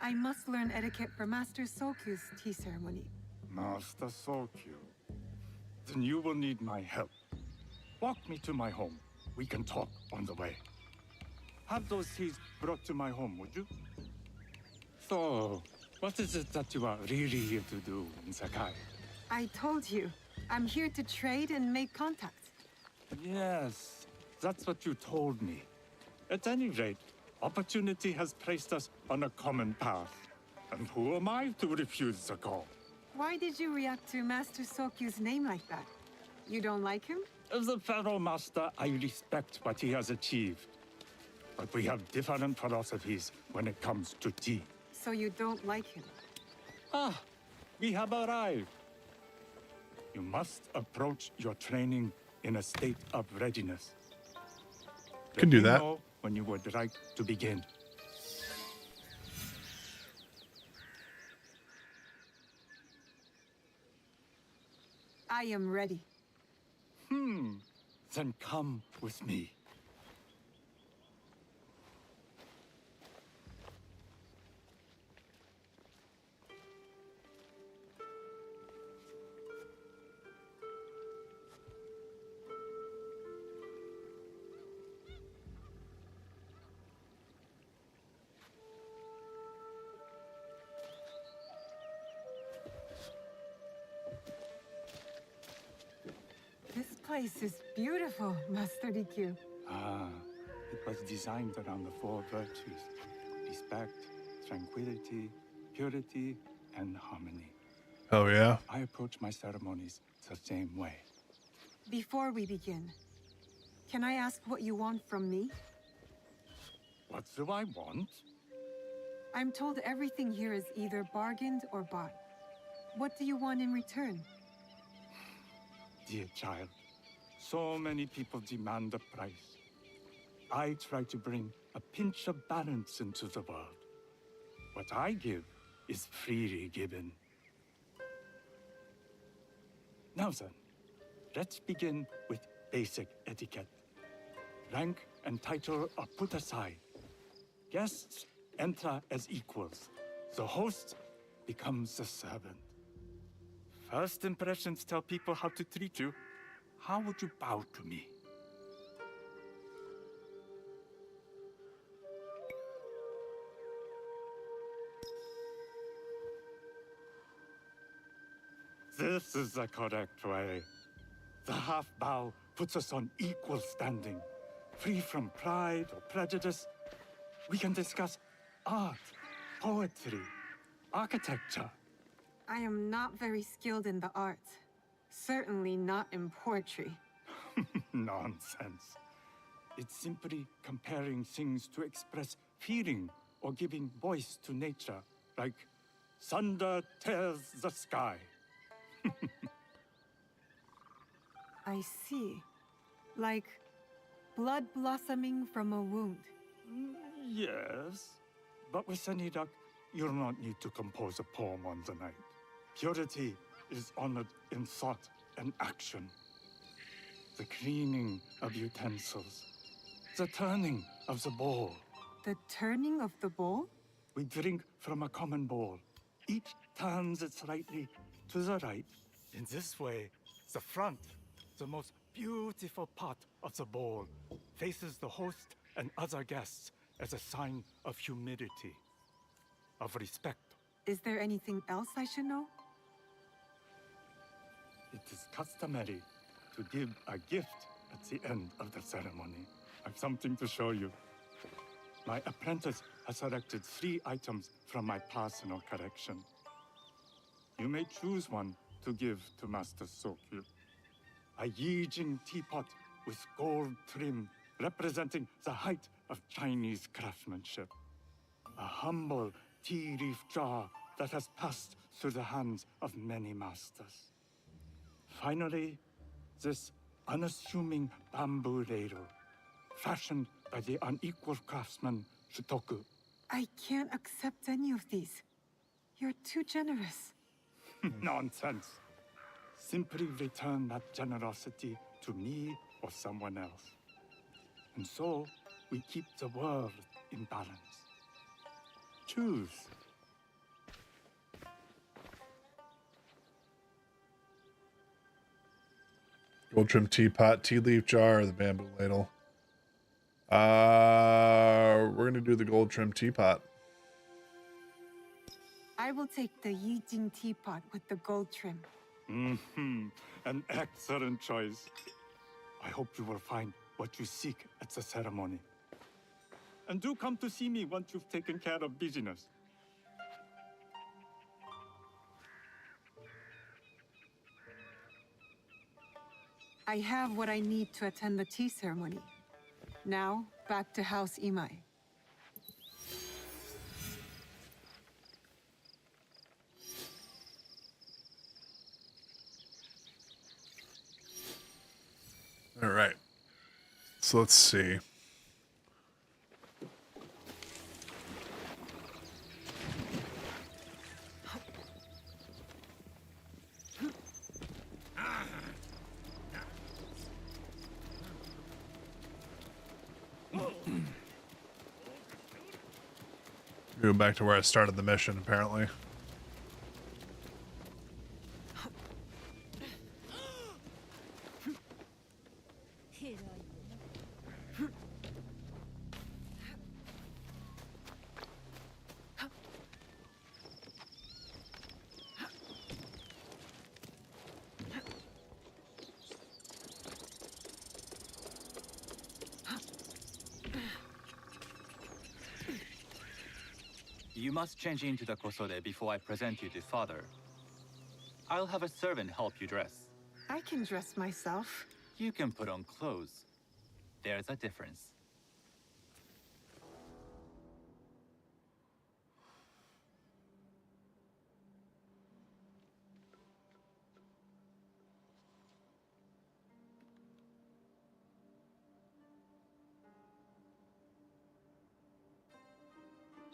I must learn etiquette for Master Sokyu's tea ceremony. Master Sokyu. Then you will need my help. Walk me to my home. We can talk on the way. Have those teas brought to my home, would you? So, what is it that you are really here to do in Sakai? I told you, I'm here to trade and make contacts. Yes, that's what you told me. At any rate, opportunity has placed us on a common path. And who am I to refuse the call? Why did you react to Master Sokyu's name like that? You don't like him? As a Pharaoh Master, I respect what he has achieved. But we have different philosophies when it comes to tea. So you don't like him? Ah, we have arrived. You must approach your training in a state of readiness. Can do Let me that. know when you would like to begin. I am ready. Then come with me. This place is beautiful, Master Rikyu. Ah, it was designed around the four virtues: respect, tranquility, purity, and harmony. Oh yeah. I approach my ceremonies the same way. Before we begin, can I ask what you want from me? What do I want? I'm told everything here is either bargained or bought. What do you want in return? Dear child, so many people demand a price. I try to bring a pinch of balance into the world. What I give is freely given. Now then, let's begin with basic etiquette. Rank and title are put aside. Guests enter as equals. The host becomes the servant. First impressions tell people how to treat you. How would you bow to me? This is the correct way. The half bow puts us on equal standing, free from pride or prejudice. We can discuss art, poetry, architecture. I am not very skilled in the arts. Certainly not in poetry. Nonsense. It's simply comparing things to express feeling or giving voice to nature, like thunder tears the sky. I see. Like blood blossoming from a wound. Yes, but with any luck, you'll not need to compose a poem on the night. Purity is honored in thought and action. The cleaning of utensils, the turning of the bowl. The turning of the bowl? we drink from a common bowl. Each turns it slightly to the right. In this way, the front, the most beautiful part of the bowl, faces the host and other guests as a sign of humility, of respect. Is there anything else I should know? It is customary to give a gift at the end of the ceremony. I've something to show you. My apprentice has selected 3 items from my personal collection. You may choose one to give to Master Sokyu. A Yijing teapot with gold trim representing the height of Chinese craftsmanship. A humble tea leaf jar that has passed through the hands of many masters. Finally, this unassuming bamboo ladle, fashioned by the unequal craftsman Shutoku. I can't accept any of these. You're too generous. Nonsense. Simply return that generosity to me or someone else. And so, we keep the world in balance. Choose. Gold trim teapot, tea leaf jar, or the bamboo ladle. We're gonna do the gold trim teapot. I will take the Yijing teapot with the gold trim. An excellent choice. I hope you will find what you seek at the ceremony. And do come to see me once you've taken care of business. I have what I need to attend the tea ceremony. Now, back to House Imai. All right. So let's see. Go back to where I started the mission, apparently. You must change into the kosode before I present you to father. I'll have a servant help you dress. I can dress myself. You can put on clothes. There's a difference.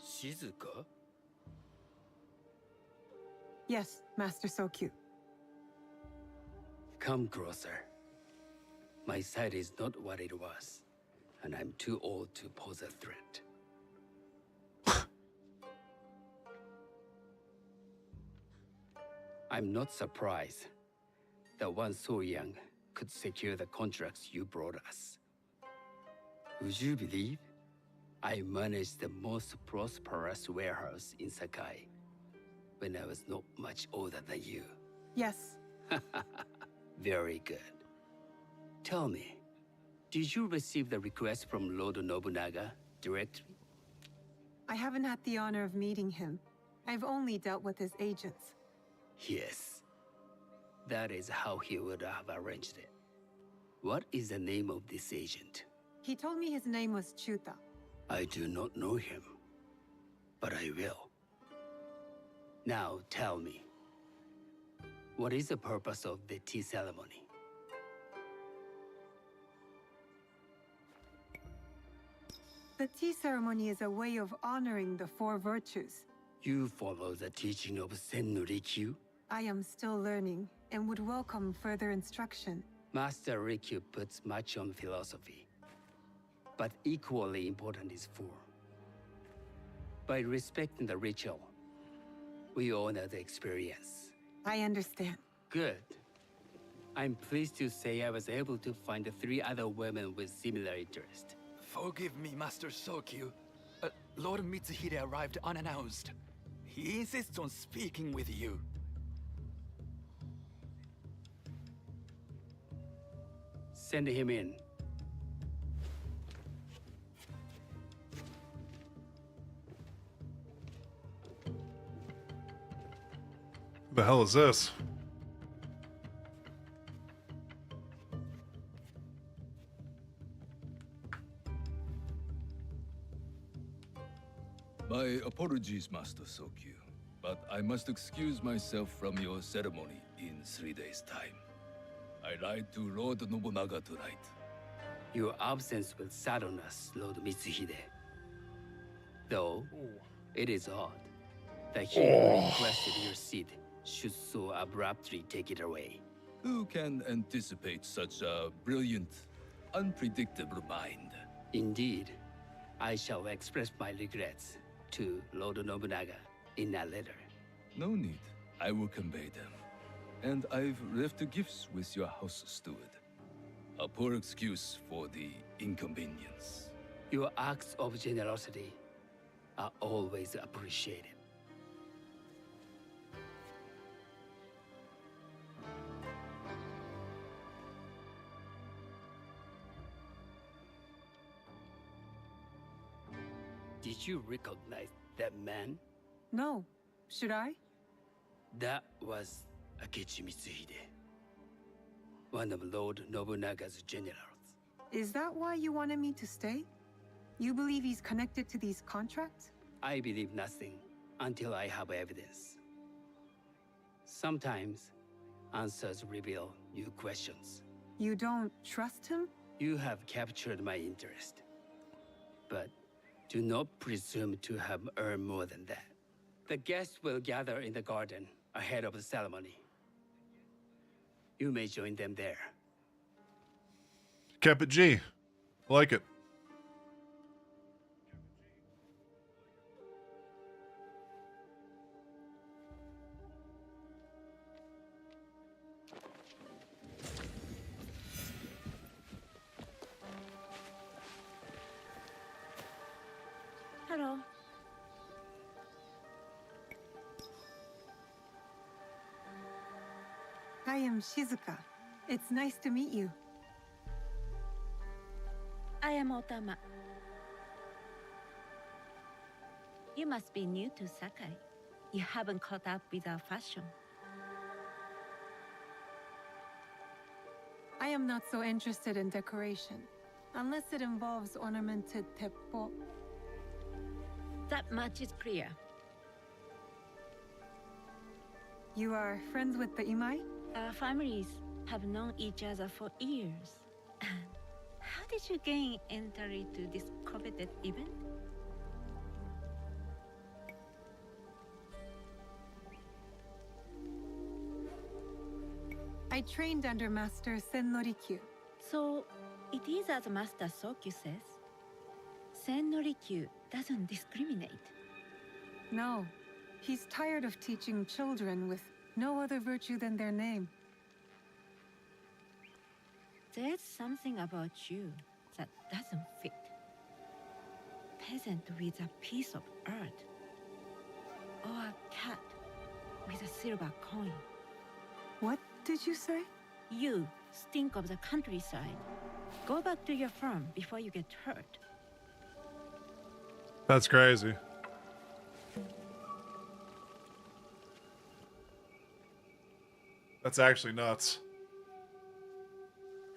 Shizuka? Yes, Master Sokyu. Come closer. My sight is not what it was, and I'm too old to pose a threat. I'm not surprised that one so young could secure the contracts you brought us. Would you believe I managed the most prosperous warehouse in Sakai when I was not much older than you? Yes. Very good. Tell me, did you receive the request from Lord Nobunaga directly? I haven't had the honor of meeting him. I've only dealt with his agents. Yes. That is how he would have arranged it. What is the name of this agent? He told me his name was Chuta. I do not know him, but I will. Now tell me, what is the purpose of the tea ceremony? The tea ceremony is a way of honoring the 4 virtues. You follow the teaching of Sennu Rikyu? I am still learning and would welcome further instruction. Master Rikyu puts much on philosophy, but equally important is form. By respecting the ritual, we honor the experience. I understand. Good. I'm pleased to say I was able to find 3 other women with similar interest. Forgive me, Master Sokyu. Lord Mitsuhide arrived unannounced. He insists on speaking with you. Send him in. The hell is this? My apologies, Master Sokyu, but I must excuse myself from your ceremony in 3 days' time. I lied to Lord Nobunaga tonight. Your absence will sadden us, Lord Mitsuhide. Though, it is odd that he who requested your seat should so abruptly take it away. Who can anticipate such a brilliant, unpredictable mind? Indeed, I shall express my regrets to Lord Nobunaga in a letter. No need. I will convey them. And I've left the gifts with your house steward. A poor excuse for the inconvenience. Your acts of generosity are always appreciated. Did you recognize that man? No. Should I? That was Akechi Mitsuhide, one of Lord Nobunaga's generals. Is that why you wanted me to stay? You believe he's connected to these contracts? I believe nothing until I have evidence. Sometimes, answers reveal new questions. You don't trust him? You have captured my interest. But do not presume to have earned more than that. The guests will gather in the garden ahead of the ceremony. You may join them there. Kept it G. Like it. Hello. I am Shizuka. It's nice to meet you. I am Otama. You must be new to Sakai. You haven't caught up with our fashion. I am not so interested in decoration, unless it involves ornamented teppo. That much is clear. You are friends with the Imai? Our families have known each other for years. How did you gain entry to this coveted event? I trained under Master Sen Norikyu. So, it is as Master Sokyu says. Sen Norikyu doesn't discriminate. No, he's tired of teaching children with no other virtue than their name. There's something about you that doesn't fit. Peasant with a piece of earth. Or a cat with a silver coin. What did you say? You stink of the countryside. Go back to your farm before you get hurt. That's crazy. That's actually nuts.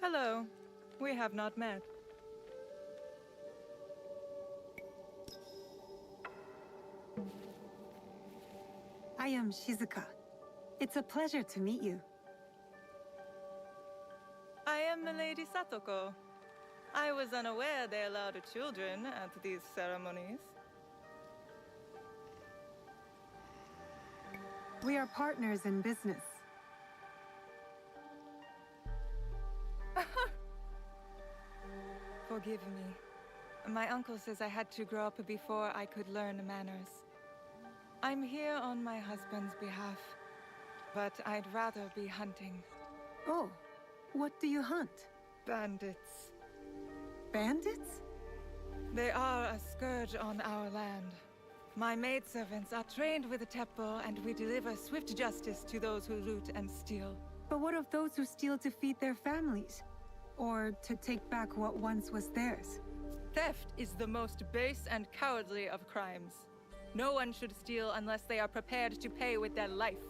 Hello. We have not met. I am Shizuka. It's a pleasure to meet you. I am Milady Satoko. I was unaware they allowed children at these ceremonies. We are partners in business. Forgive me. My uncle says I had to grow up before I could learn manners. I'm here on my husband's behalf, but I'd rather be hunting. Oh, what do you hunt? Bandits. Bandits? They are a scourge on our land. My maidservants are trained with the Teppo, and we deliver swift justice to those who loot and steal. But what of those who steal to feed their families? Or to take back what once was theirs? Theft is the most base and cowardly of crimes. No one should steal unless they are prepared to pay with their life.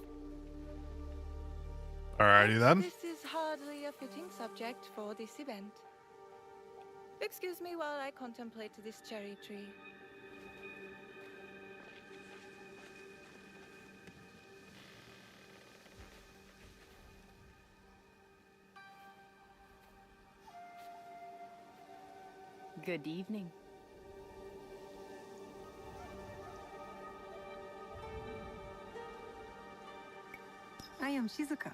Alrighty then. This is hardly a fitting subject for this event. Excuse me while I contemplate this cherry tree. Good evening. I am Shizuka.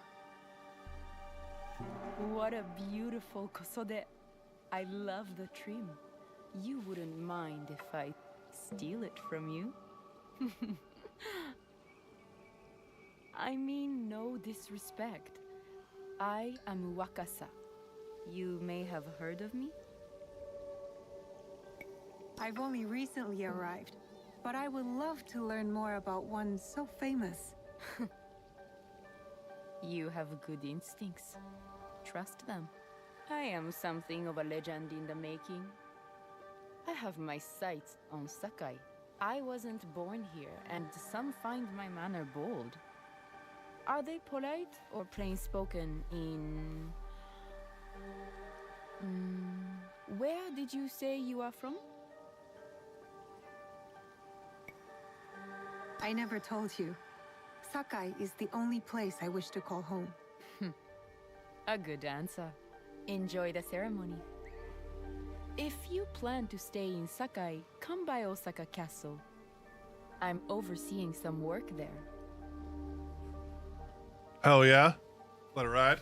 What a beautiful kosode. I love the trim. You wouldn't mind if I steal it from you? I mean no disrespect. I am Wakasa. You may have heard of me? I've only recently arrived, but I would love to learn more about one so famous. You have good instincts. Trust them. I am something of a legend in the making. I have my sights on Sakai. I wasn't born here, and some find my manner bold. Are they polite or plain-spoken in... where did you say you are from? I never told you. Sakai is the only place I wish to call home. A good answer. Enjoy the ceremony. If you plan to stay in Sakai, come by Osaka Castle. I'm overseeing some work there. Hell yeah. Let it ride.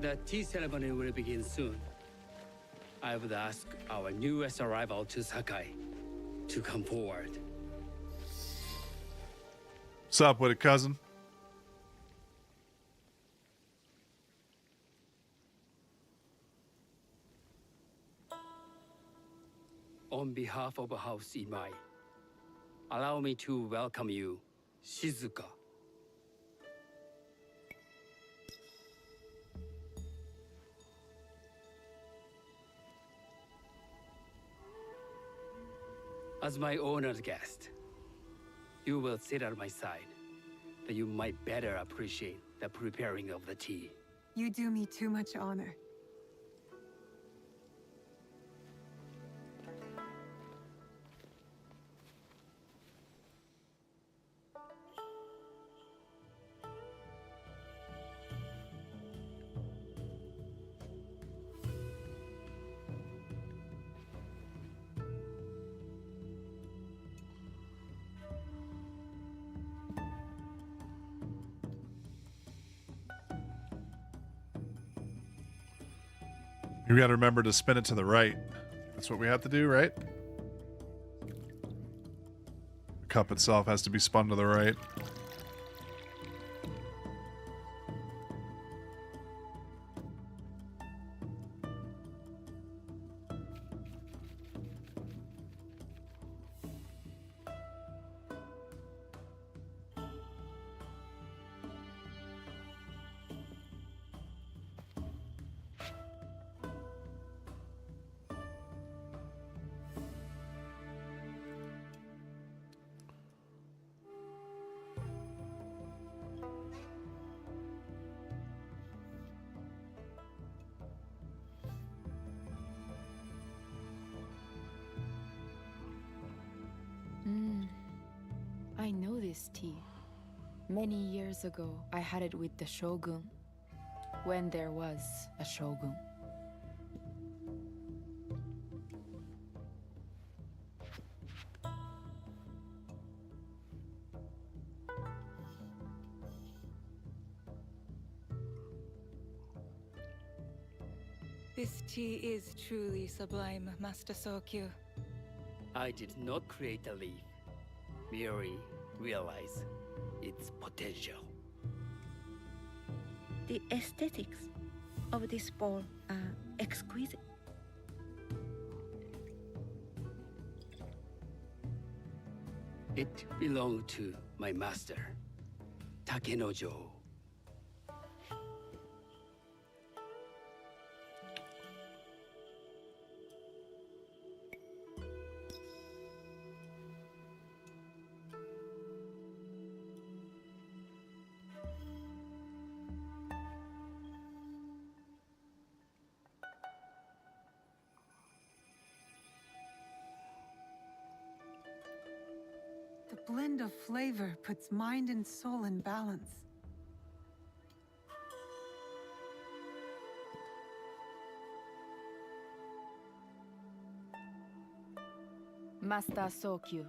The tea ceremony will begin soon. I would ask our newest arrival to Sakai to come forward. What's up with it, cousin? On behalf of House Imai, allow me to welcome you, Shizuka. As my honored guest, you will sit at my side, that you might better appreciate the preparing of the tea. You do me too much honor. You gotta remember to spin it to the right. That's what we have to do, right? The cup itself has to be spun to the right. I know this tea. Many years ago, I had it with the shogun, when there was a shogun. This tea is truly sublime, Master Sokyu. I did not create a leaf, merely realize its potential. The aesthetics of this bowl are exquisite. It belonged to my master, Takenojo. The blend of flavor puts mind and soul in balance. Master Sokyu,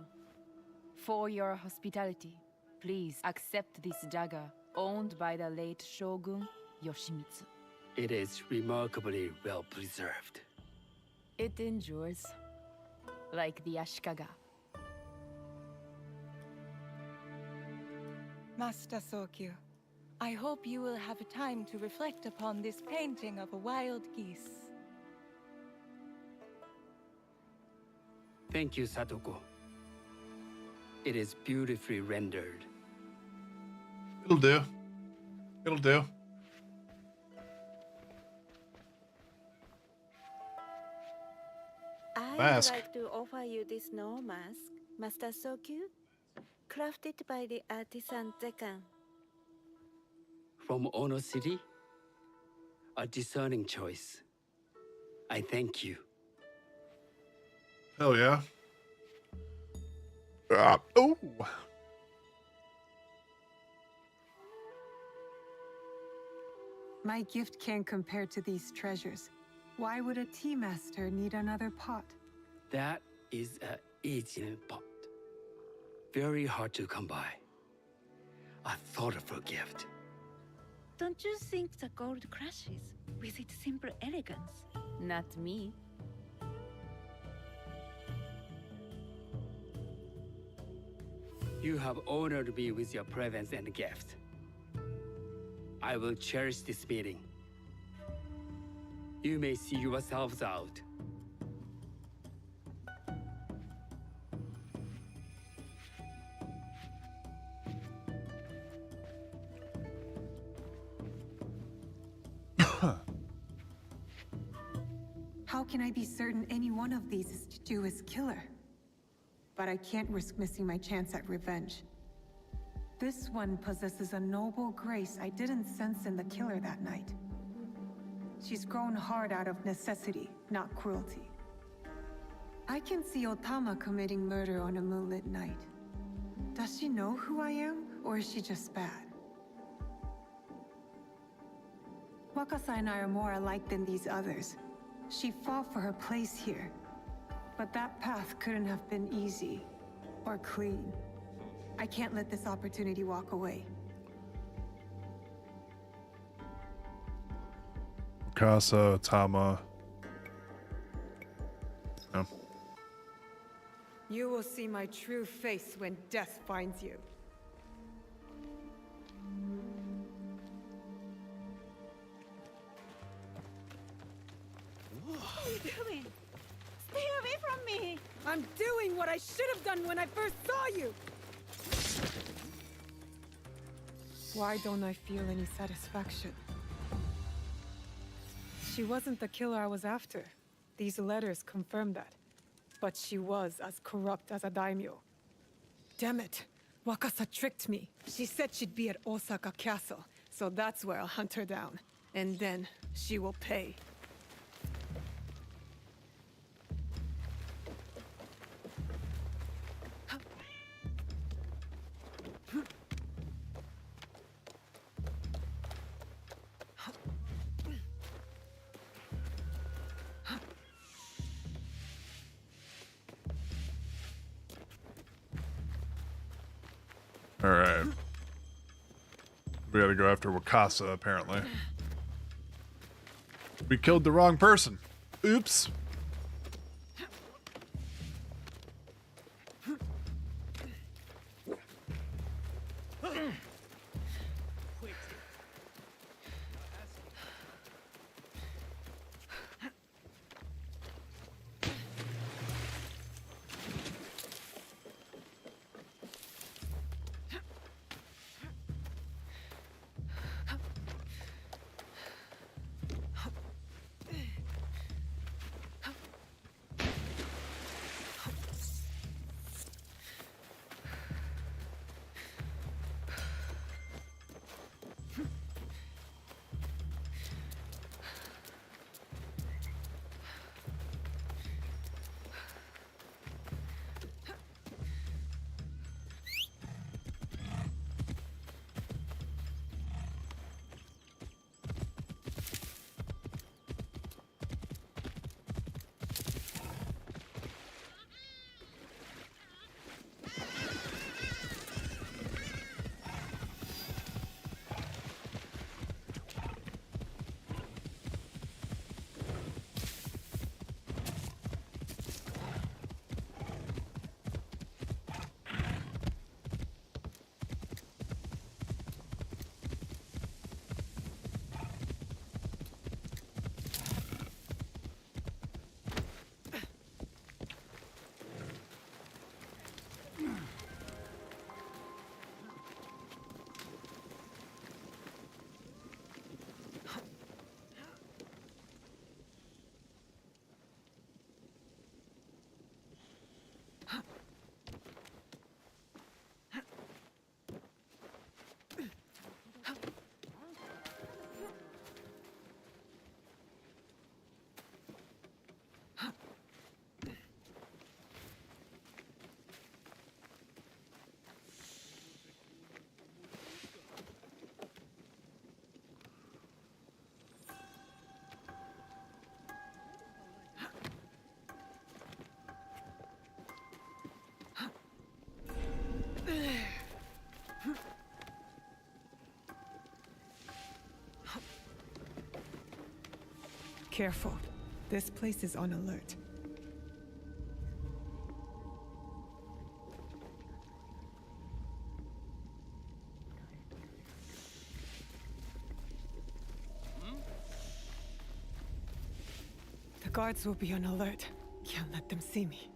for your hospitality, please accept this dagger owned by the late Shogun Yoshimitsu. It is remarkably well preserved. It endures, like the Ashikaga. Master Sokyu, I hope you will have time to reflect upon this painting of a wild geese. Thank you, Satoko. It is beautifully rendered. It'll do. It'll do. I Mask. would like to offer you this snow mask, Master Sokyu, crafted by the artisan Zekan. From Ono City? A discerning choice. I thank you. Hell yeah. Oh. My gift can't compare to these treasures. Why would a tea master need another pot? That is a Asian pot. Very hard to come by. A thoughtful gift. Don't you think the gold crashes with its simple elegance? Not me. You have honored me with your presence and gift. I will cherish this meeting. You may see yourselves out. How can I be certain any one of these is to do his killer? But I can't risk missing my chance at revenge. This one possesses a noble grace I didn't sense in the killer that night. She's grown hard out of necessity, not cruelty. I can see Otama committing murder on a moonlit night. Does she know who I am, or is she just bad? Wakasa and I are more alike than these others. She fought for her place here. But that path couldn't have been easy or clean. I can't let this opportunity walk away. Casa, Tama. No. You will see my true face when death finds you. What are you doing? Stay away from me! I'm doing what I should have done when I first saw you! Why don't I feel any satisfaction? She wasn't the killer I was after. These letters confirm that. But she was as corrupt as a daimyo. Damn it! Wakasa tricked me. She said she'd be at Osaka Castle, so that's where I'll hunt her down. And then she will pay. Alright. We gotta go after Wakasa, apparently. We killed the wrong person. Oops. Careful. This place is on alert. The guards will be on alert. Can't let them see me.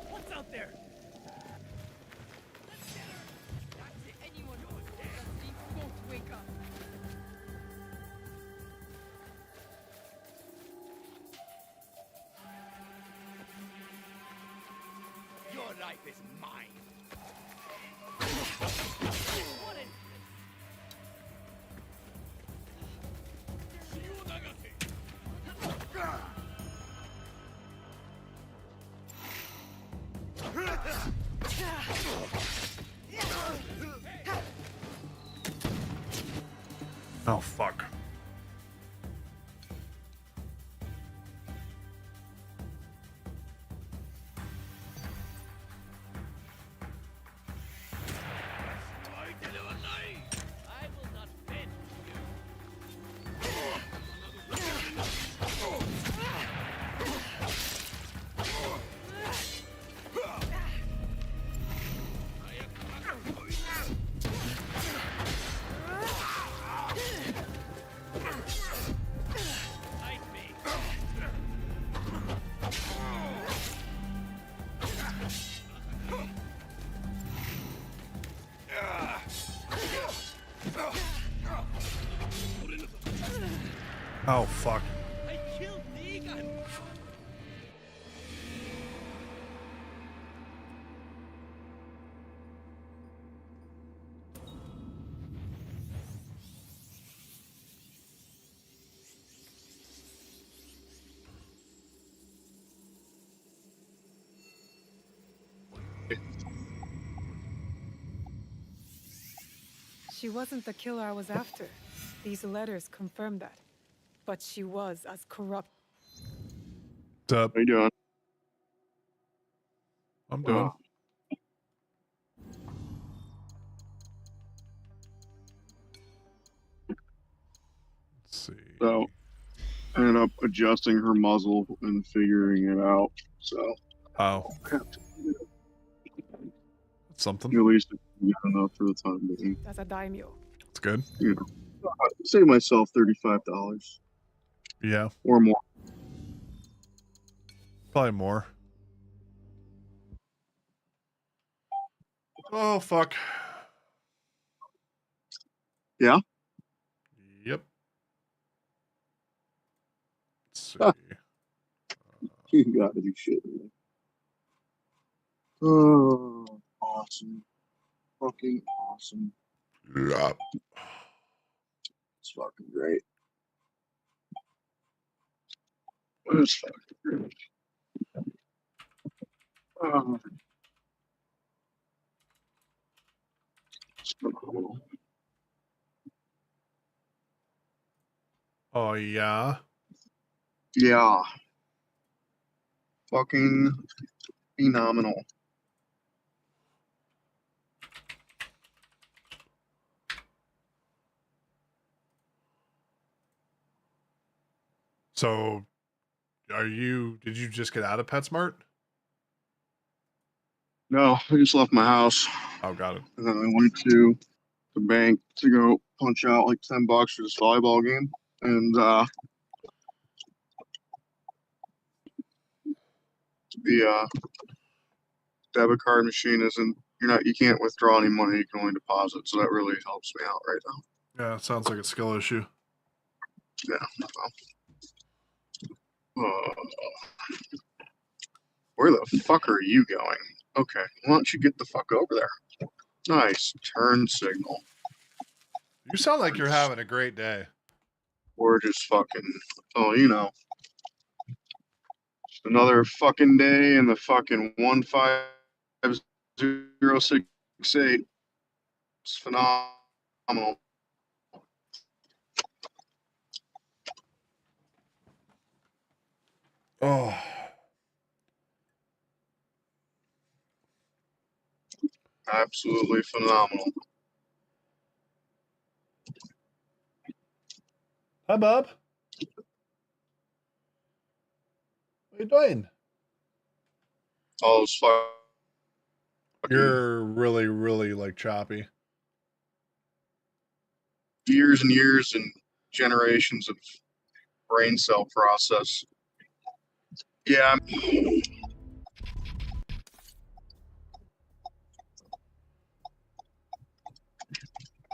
What's out there? Anyone who won't wake up. Your life is mine. What an... Oh, fuck. I will not bend you. Oh, fuck. I killed Negan! She wasn't the killer I was after. These letters confirm that. But she was as corrupt. What's up? How you doing? I'm doing. Let's see. So, I ended up adjusting her muzzle and figuring it out. So, oh, something. At least it's good enough for the time being. As a daimyo. It's good. You know, save myself $35. Yeah. Or more. Probably more. Oh, fuck. Yeah? Yep. Let's see. You gotta be shitting me. Oh, awesome. Fucking awesome. Yeah. It's fucking great. It's fucking great. Oh. It's phenomenal. Oh, yeah. Yeah. Fucking phenomenal. So, did you just get out of PetSmart? No, I just left my house. Oh, got it. And then I went to the bank to go punch out like $10 for this volleyball game. And the debit card machine you can't withdraw any money, you can only deposit. So that really helps me out right now. Yeah, it sounds like a skill issue. Yeah. Where the fuck are you going? Okay, why don't you get the fuck over there? Nice turn signal. You sound like you're having a great day. Gorgeous fucking. Oh, you know. Another fucking day in the fucking 15068. It's phenomenal. Oh. Absolutely phenomenal. Hi, Bob. What are you doing? All those fucking. You're really, really like choppy. Years and years and generations of brain cell process. Yeah.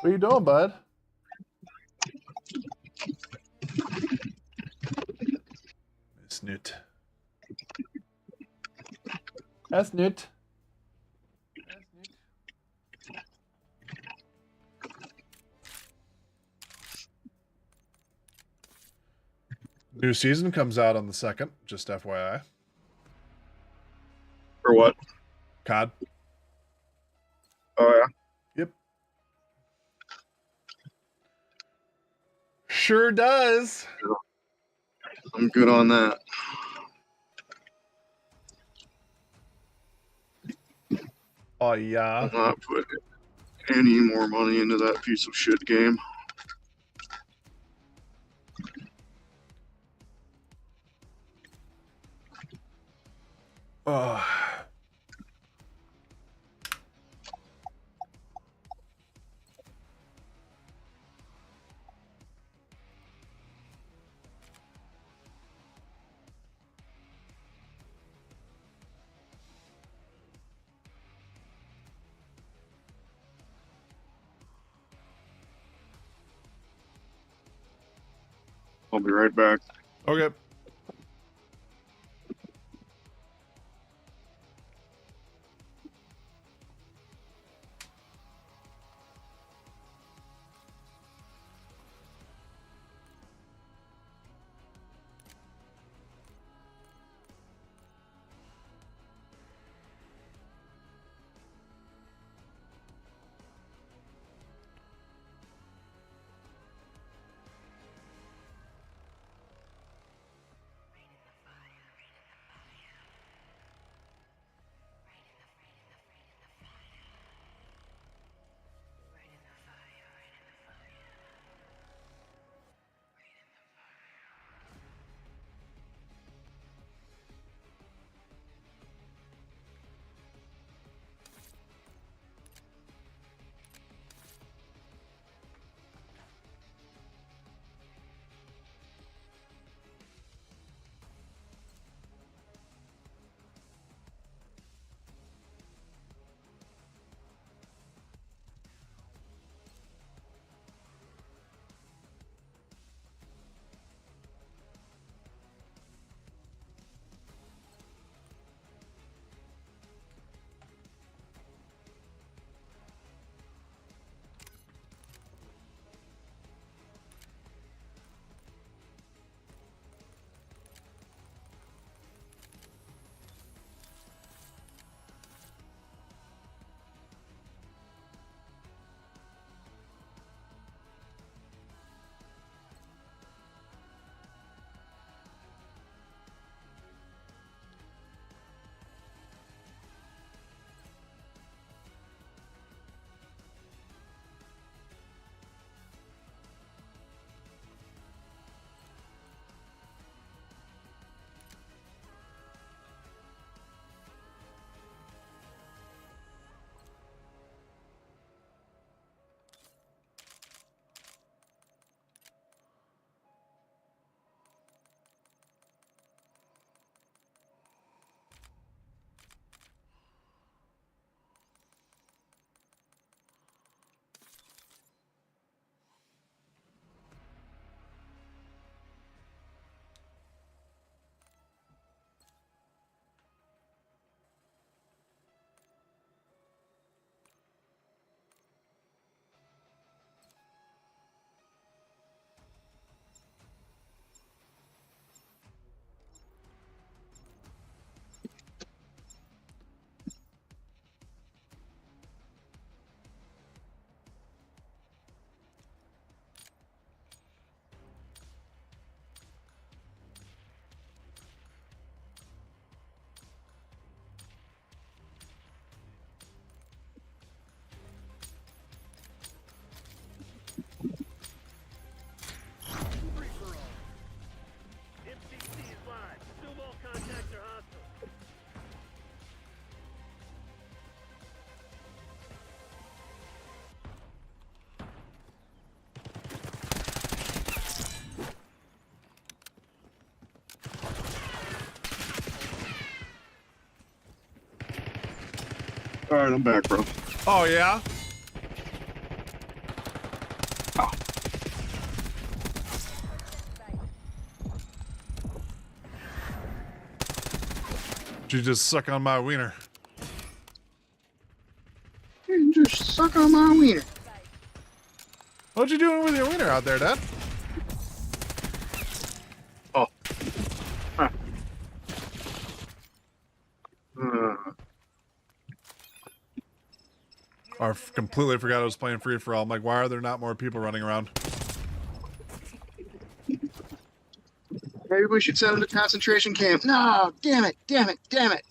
What are you doing, bud? It's newt. That's newt. New season comes out on the 2nd, just FYI. For what? COD. Oh, yeah? Yep. Sure does. I'm good on that. Oh, yeah. I'll not put any more money into that piece of shit game. Oh. I'll be right back. Okay. All right, I'm back, bro. Oh, yeah? You just suck on my wiener. You just suck on my wiener. What you doing with your wiener out there, Dad? Oh. Huh. I completely forgot I was playing free for all. I'm like, why are there not more people running around? Maybe we should send him to concentration camp. No, damn it, damn it, damn it.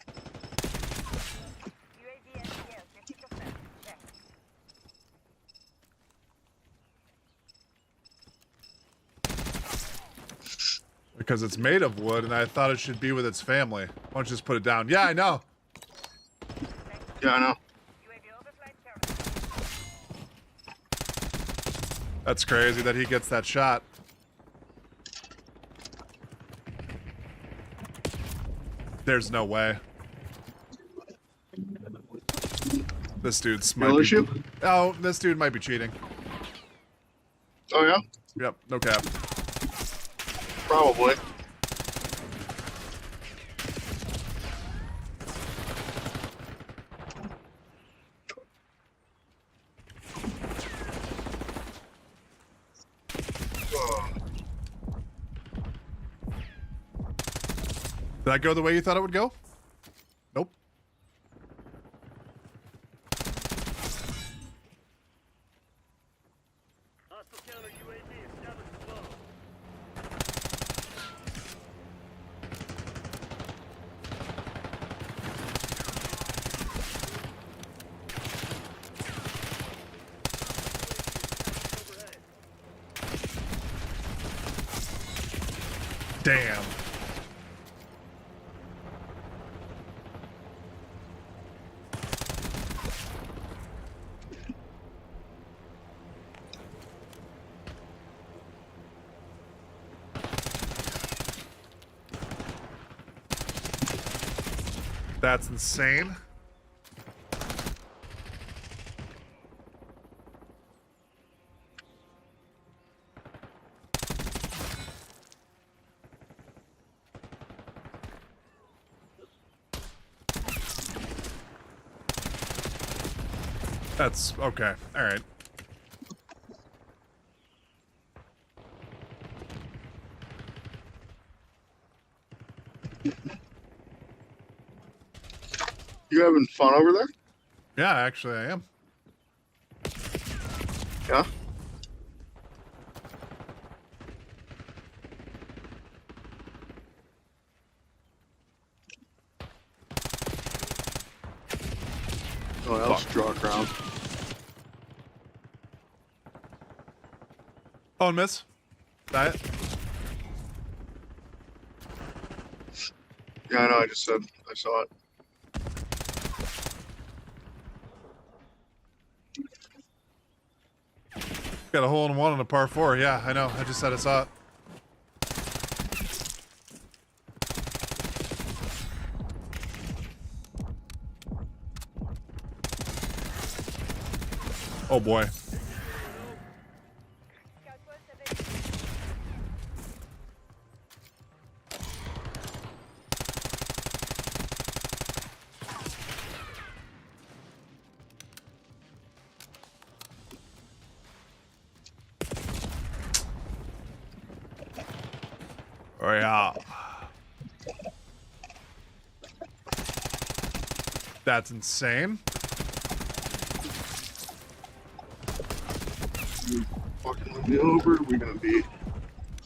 Because it's made of wood, and I thought it should be with its family. Why don't you just put it down? Yeah, I know. Yeah, I know. That's crazy that he gets that shot. There's no way. This dude's might be... Oh, this dude might be cheating. Oh, yeah? Yep, no cap. Probably. Did that go the way you thought it would go? Nope. Damn. That's insane. That's okay. All right. You having fun over there? Yeah, actually, I am. Yeah. Oh, that was a draw crowd. Oh, and miss. That. Yeah, I know. I just said I saw it. Got a hole in one on a par 4. Yeah, I know. I just said I saw it. Oh boy. Oh yeah. That's insane. You fucking move me over. We're gonna be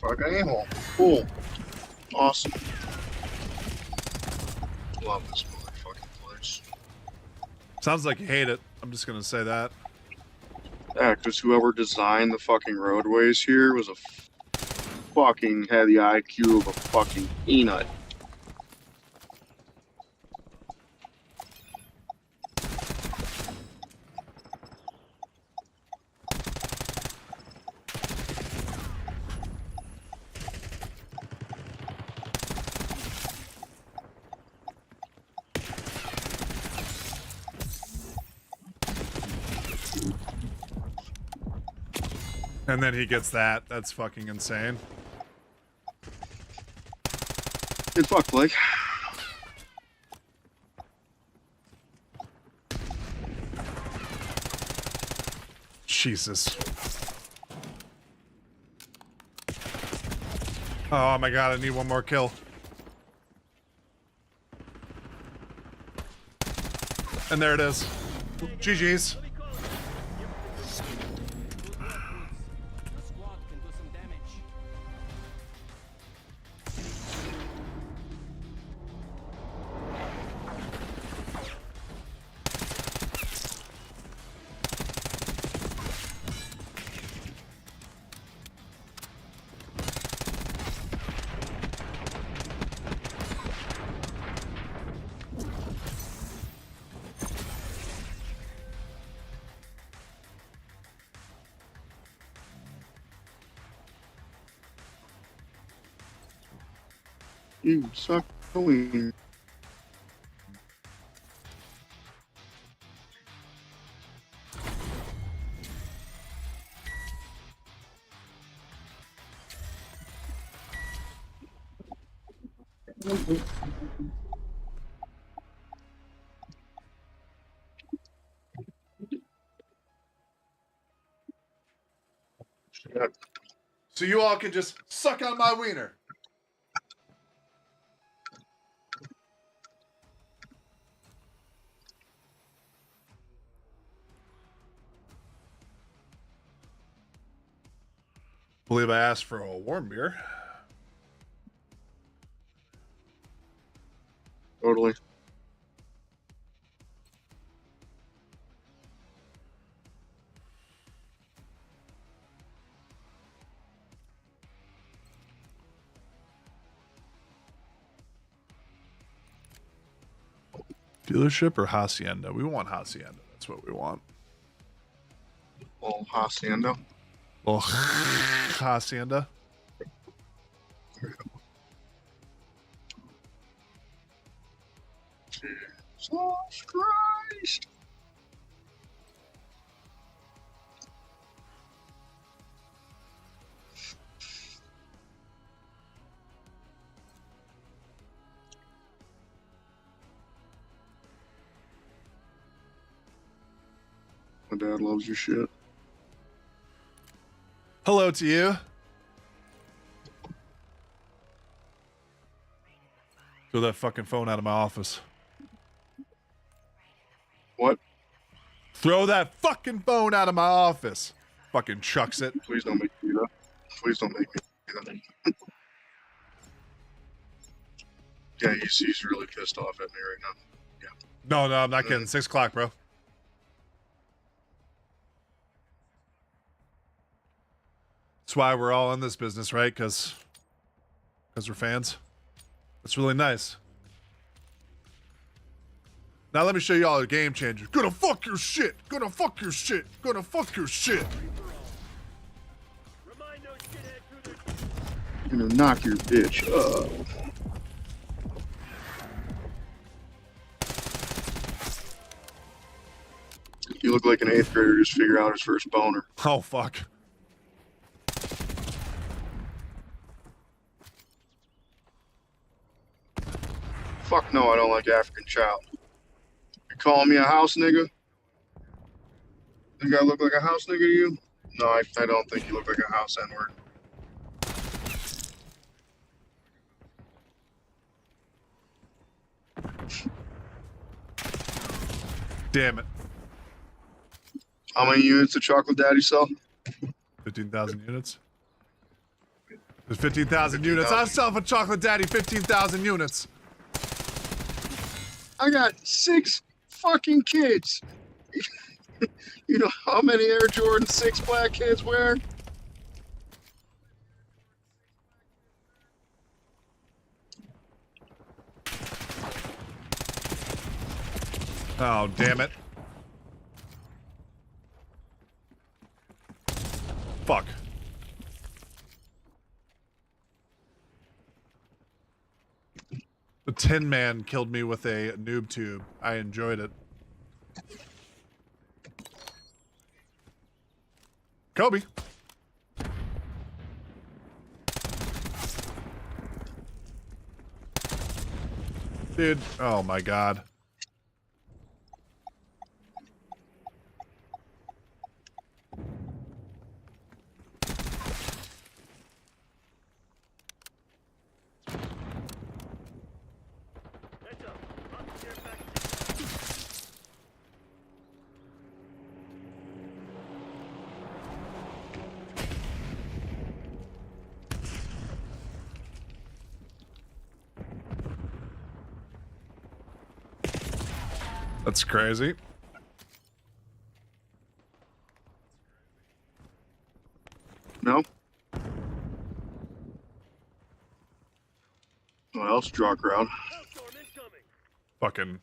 fucking a-hole. Cool. Awesome. Love this motherfucking place. Sounds like you hate it. I'm just gonna say that. Yeah, because whoever designed the fucking roadways here was a fucking had the IQ of a fucking peanut. And then he gets that. That's fucking insane. Good fuck, Blake. Jesus. Oh my god, I need one more kill. And there it is. GG's. You suck. Going. So you all can just suck on my wiener. Believe I asked for a warm beer. Totally. Dealership or hacienda? We want hacienda. That's what we want. Oh, hacienda. Oh, hacienda. Jesus Christ. My dad loves your shit. Hello to you. Throw that fucking phone out of my office. What? Throw that fucking phone out of my office. Fucking chucks it. Please don't make me do that. Please don't make me do that. Yeah, he's really pissed off at me right now. Yeah. No, I'm not kidding. 6 o'clock, bro. That's why we're all in this business, right? Because we're fans. It's really nice. Now let me show you all the game changers. Gonna fuck your shit. Gonna fuck your shit. Gonna fuck your shit. Gonna knock your bitch up. You look like an 8th grader just figured out his first boner. Oh, fuck. Fuck no, I don't like African child. You calling me a house nigga? Think I look like a house nigga to you? No, I don't think you look like a house N-word. Damn it. How many units did Chocolate Daddy sell? 15,000 units. There's 15,000 units. I'm selling for Chocolate Daddy 15,000 units. I got 6 fucking kids. You know how many Air Jordan 6 black kids wear? Oh, damn it. Fuck. The Tin Man killed me with a noob tube. I enjoyed it. Kobe. Dude, oh my god. That's crazy. No? What else? Draw a crowd. Fucking.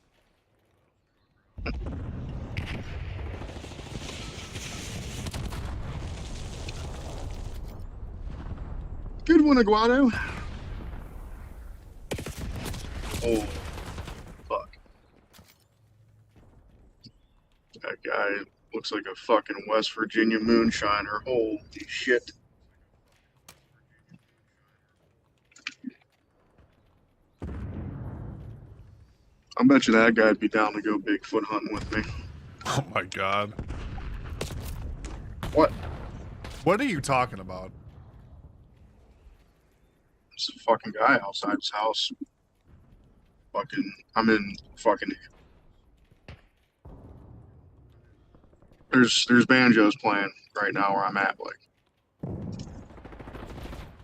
Good one, Aguado. Oh, fuck. That guy looks like a fucking West Virginia moonshiner. Holy shit. I bet you that guy'd be down to go Bigfoot hunting with me. Oh my god. What? What are you talking about? There's a fucking guy outside his house. I'm in fucking. There's banjos playing right now where I'm at, like.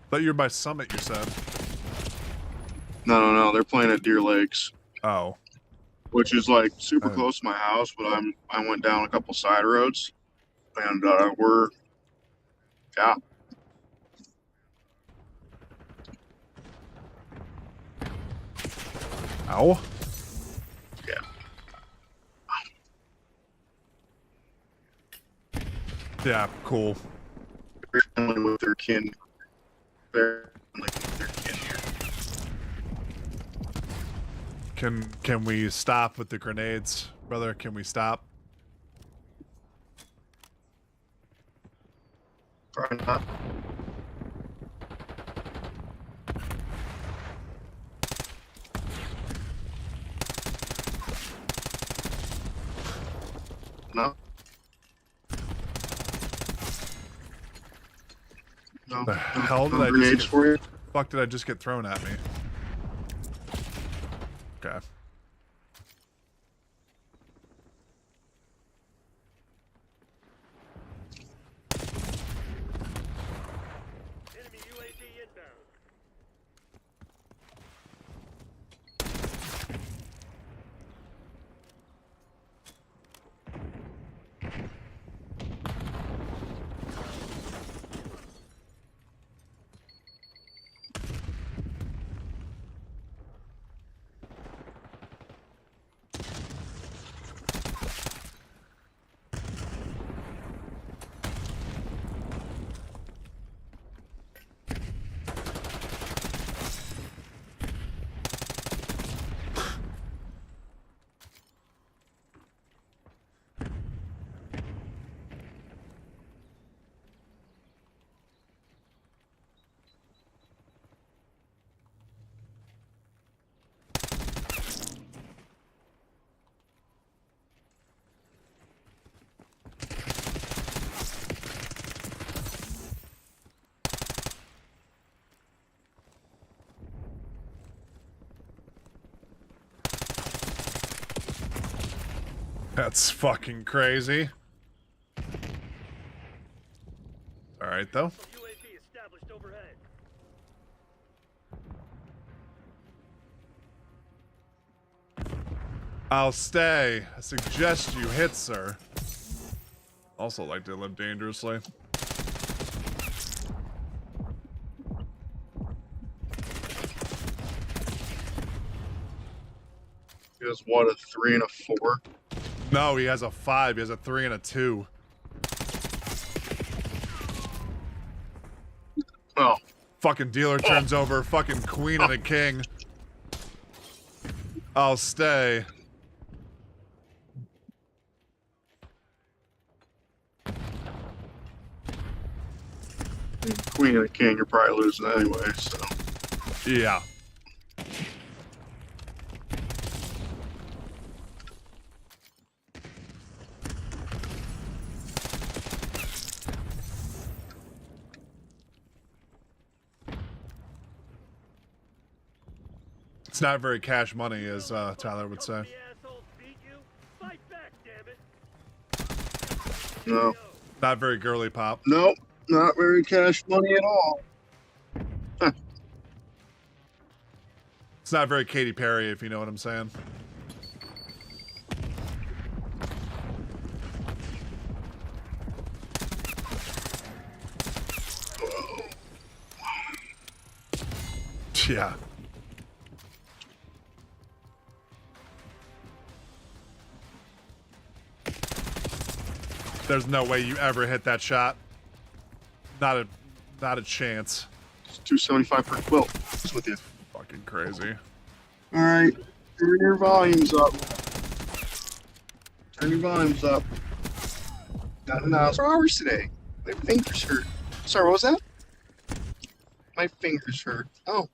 But you're by Summit, you said. No, they're playing at Deer Lakes. Oh. Which is like super close to my house, but I went down a couple side roads, and we're, yeah. Ow. Yeah. Yeah, cool. With their kin. They're like with their kin here. Can we stop with the grenades, brother? Can we stop? Probably not. No. No. The hell did I just get, fuck did I just get thrown at me? Okay. That's fucking crazy. Alright, though. I'll stay. I suggest you hit, sir. Also like to live dangerously. He has what, a 3 and a 4? No, he has a 5. He has a 3 and a 2. Oh. Fucking dealer turns over. Fucking queen and a king. I'll stay. Queen and a king, you're probably losing anyway, so. Yeah. It's not very cash money, as Tyler would say. No. Not very girly pop. Nope, not very cash money at all. Huh. It's not very Katy Perry, if you know what I'm saying. Yeah. There's no way you ever hit that shot. Not a chance. It's 275 per quilt. What's with you? Fucking crazy. Alright, turn your volumes up. Turn your volumes up. Got an hour for hours today. My fingers hurt. Sorry, what was that? My fingers hurt. Oh.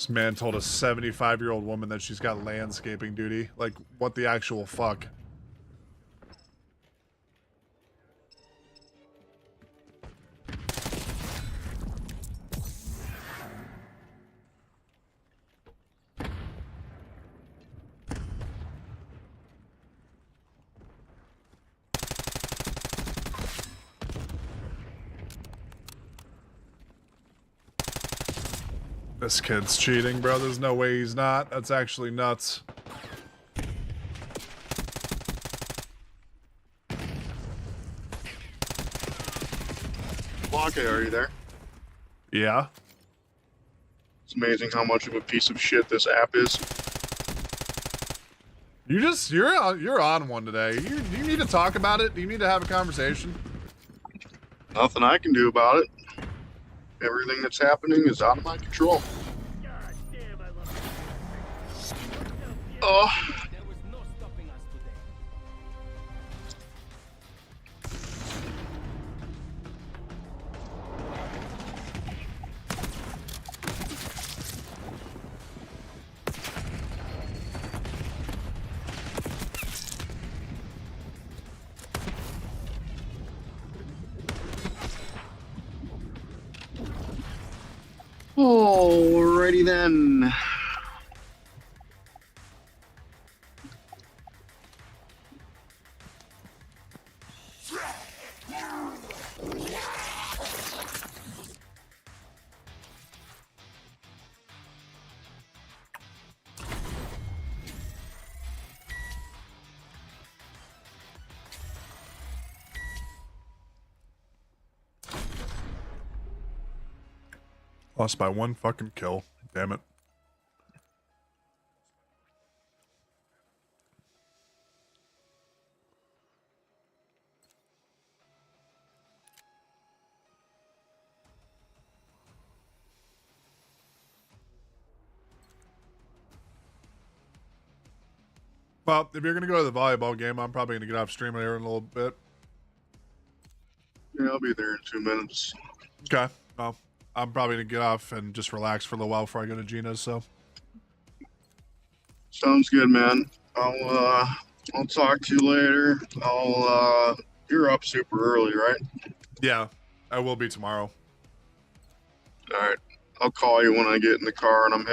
This man told a 75-year-old woman that she's got landscaping duty. Like, what the actual fuck? This kid's cheating, bro. There's no way he's not. That's actually nuts. Blanca, are you there? Yeah. It's amazing how much of a piece of shit this app is. You're on one today. Do you need to talk about it? Do you need to have a conversation? Nothing I can do about it. Everything that's happening is out of my control. Oh. Alrighty then. Lost by one fucking kill. Damn it. Well, if you're going to go to the volleyball game, I'm probably going to get off stream here in a little bit. Yeah, I'll be there in 2 minutes. Okay. Well, I'm probably going to get off and just relax for a little while before I go to Gina's, so. Sounds good, man. I'll talk to you later. You're up super early, right? Yeah, I will be tomorrow. All right. I'll call you when I get in the car and I'm